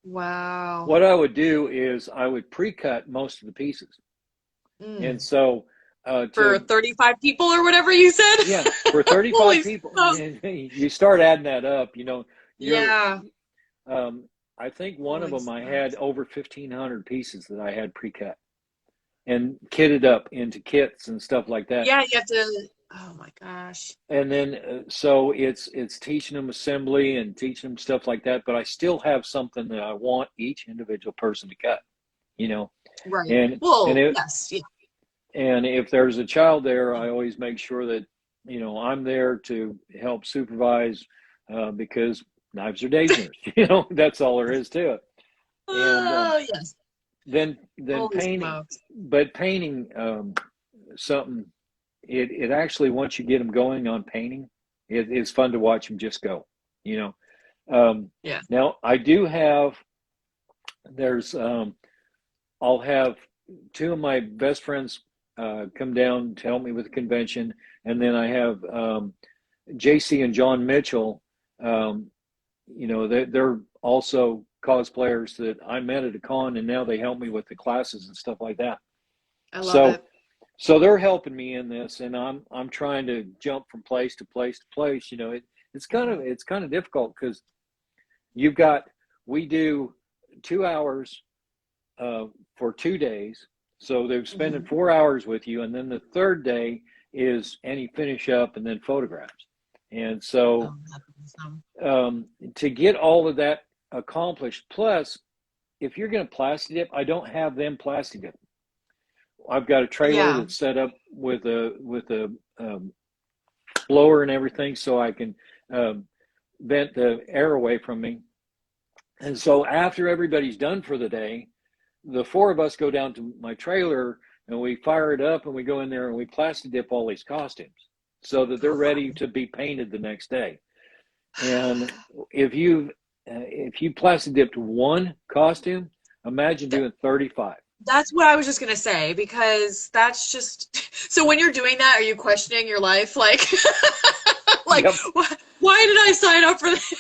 Wow. what I would do is I would pre-cut most of the pieces, and Mm. so For to 35 people or whatever you said. yeah, for 35 Holy people, stuff. you start adding that up. You're Yeah. I think one of Holy them I stuff. had over 1,500 pieces that I had pre-cut and kitted up into kits and stuff like that. Yeah, you have to. Oh my gosh. And then so it's teaching them assembly and teaching them stuff like that, but I still have something that I want each individual person to cut, you know. Right. and and Well, it yes. Yeah. and if there's a child there, I always make sure that, you know, I'm there to help supervise, because knives are dangerous. You know, that's all there is to it. And Oh, yes. then Holy painting, smokes. but painting, something, it actually, once you get them going on painting, it's fun to watch them just go. You know, Yeah. now I do have, there's I'll have two of my best friends come down to help me with the convention, and then I have JC and John Mitchell. Um, you know, they're also cosplayers that I met at a con, and now they help me with the classes and stuff like that. I love So it. so they're helping me in this, and I'm trying to jump from place to place to place. You know, it's kind of difficult because you've got, we do 2 hours uh, for 2 days. So they're spending Hmm. 4 hours with you, and then the third day is any finish up and then photographs. And so Oh, that's awesome. to get all of that accomplished, plus if you're going to plastic dip, I don't have them plastic dip. I've got a trailer Yeah. that's set up with a blower and everything, so I can vent the air away from me. And so after everybody's done for the day, the four of us go down to my trailer and we fire it up and we go in there and we plastic dip all these costumes so that they're ready to be painted the next day. And if you plastic dipped one costume, imagine Th- doing 35. That's what I was just gonna say because that's just so when you're doing that, are you questioning your life? Like, like, Yep. why did I sign up for this?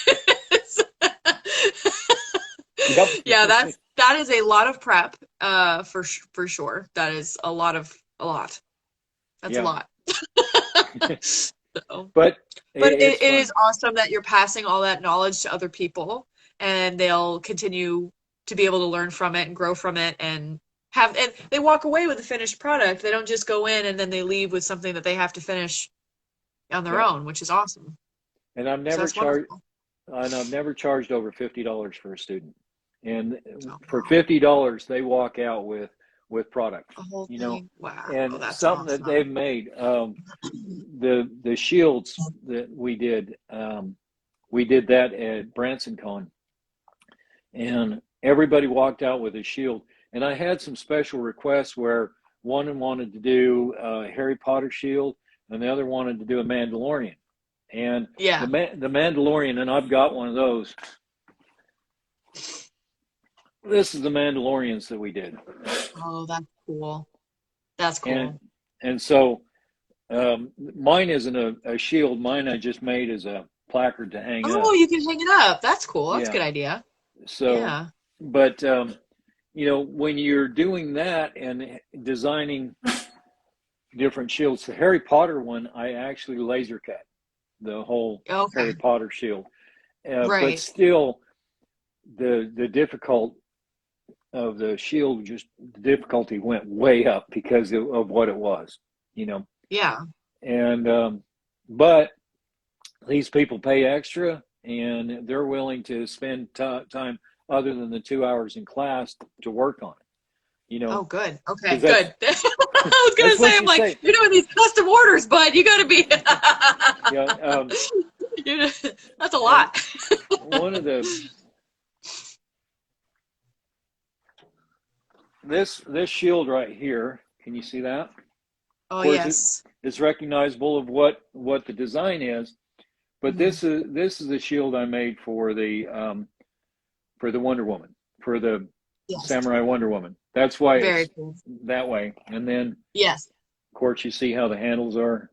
Yep. Yeah, that is a lot of prep, for sure. That is a lot. That's a Yeah. lot. So, But but it's it is fun. awesome that you're passing all that knowledge to other people, and they'll continue to be able to learn from it and grow from it, and they walk away with a finished product. They don't just go in and then they leave with something that they have to finish on their Yep. own, which is awesome. And I've So never that's charged wonderful. and I've never charged over $50 for a student. And Oh, for wow. $50, they walk out with product, A whole you know, thing. Wow, and that's something that awesome. they've made. The shields that we did that at Branson Con, and everybody walked out with a shield. And I had some special requests where one wanted to do a Harry Potter shield, and the other wanted to do a Mandalorian. And Yeah. the Mandalorian, and I've got one of those. This is the Mandalorians that we did, Oh, that's cool. That's and cool. so mine isn't a shield. Mine I just made as a placard to hang Oh, up. you can hang it up. That's cool. That's a Yeah. good idea. So, Yeah. but you know, when you're doing that and designing different shields, the Harry Potter one, I actually laser cut the whole Harry Okay. Potter shield. But Right. still, the difficult of the shield, just the difficulty went way up because of what it was, you know. Yeah. And but these people pay extra, and they're willing to spend time other than the 2 hours in class to work on it, you Oh, know, good. because Okay, good. I was gonna that's say, what I'm you like, say. you're doing these custom orders, but you gotta be. Yeah. You that's a And lot. one of the this shield right here, can you see that? Of Oh, course, yes. it's recognizable of what the design is. But Hmm. this is the shield I made for the Wonder Woman, for the Yes. Samurai Wonder Woman. That's why Very it's cool. that way. And then, Yes. of course, you see how the handles are.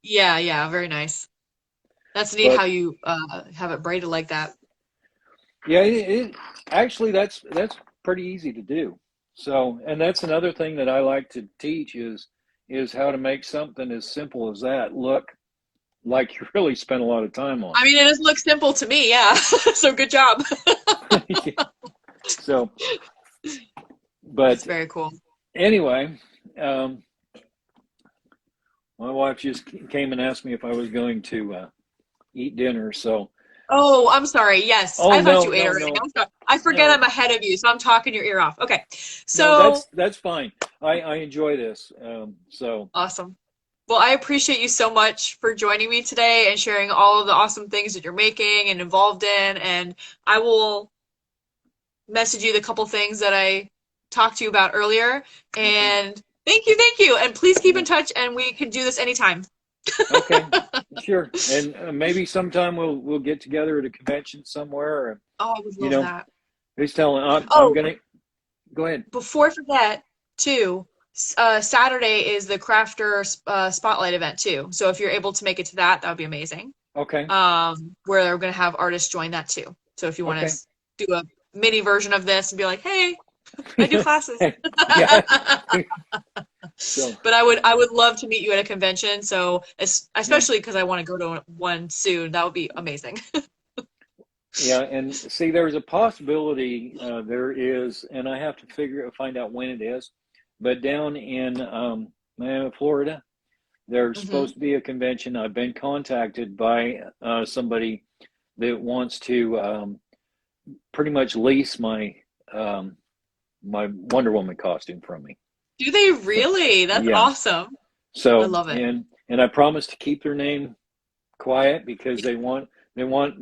Yeah, yeah, very nice. That's neat how But you have it braided like that. yeah, actually that's pretty easy to do. So, and that's another thing that I like to teach is how to make something as simple as that look like you really spent a lot of time on I mean, it does look simple to me, yeah. So good job. it. So, That's but very cool. anyway, um, My wife just came and asked me if I was going to eat dinner. So, Oh, I'm sorry. Yes, oh I thought no, you ate no, already. no, I'm sorry. I forget no, I'm ahead of you, so I'm talking your ear off. Okay. no. So That's fine. I enjoy this. So awesome. Well, I appreciate you so much for joining me today and sharing all of the awesome things that you're making and involved in. And I will message you the couple things that I talked to you about earlier. okay, And thank you. And please keep yeah, in touch and we can do this anytime. okay, sure. And maybe sometime we'll get together at a convention somewhere. Or, Oh, I would you love know, that. who's telling? I'm Oh, gonna go ahead. before I forget, too, Saturday is the Crafter Spotlight event, too. So if you're able to make it to that, that would be amazing. Okay, Where they're going to have artists join that, too. So if you want okay. to do a mini version of this and be like, hey, I do classes. Yeah. So But I would love to meet you at a convention. So yeah. especially because I want to go to one soon. That would be amazing. Yeah, and see, there's a possibility there is, and I have to find out when it is. But down in Florida, there's Hmm. supposed to be a convention. I've been contacted by somebody that wants to pretty much lease um, my Wonder Woman costume from me. Do they So really? That's yeah, awesome. I so love it. and I promised to keep their name quiet because they want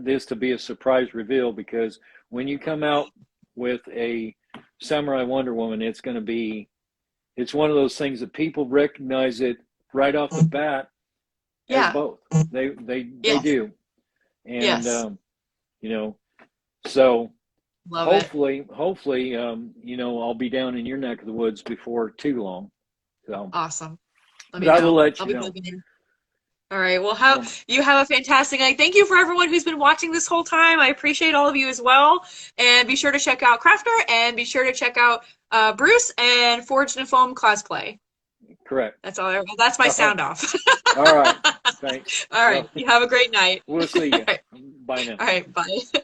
this to be a surprise reveal because when you come out with a Samurai Wonder Woman, it's one of those things that people recognize it right off the bat as Yeah. both. They Yes. do, and Yes. you know, so Love it. hopefully, I'll be down in your neck of the woods before too long. So, Awesome. Let but me I will know. let I'll you be know. looking in. All right. Well, So, you have a fantastic night. Thank you for everyone who's been watching this whole time. I appreciate all of you as well. And be sure to check out Crafter and be sure to check out Bruce and Forged and Foam cosplay. correct. That's all. That's my sound off. All right. Thanks. All right. Well, You have a great night. we'll see All you. right. Bye now. All right. Bye.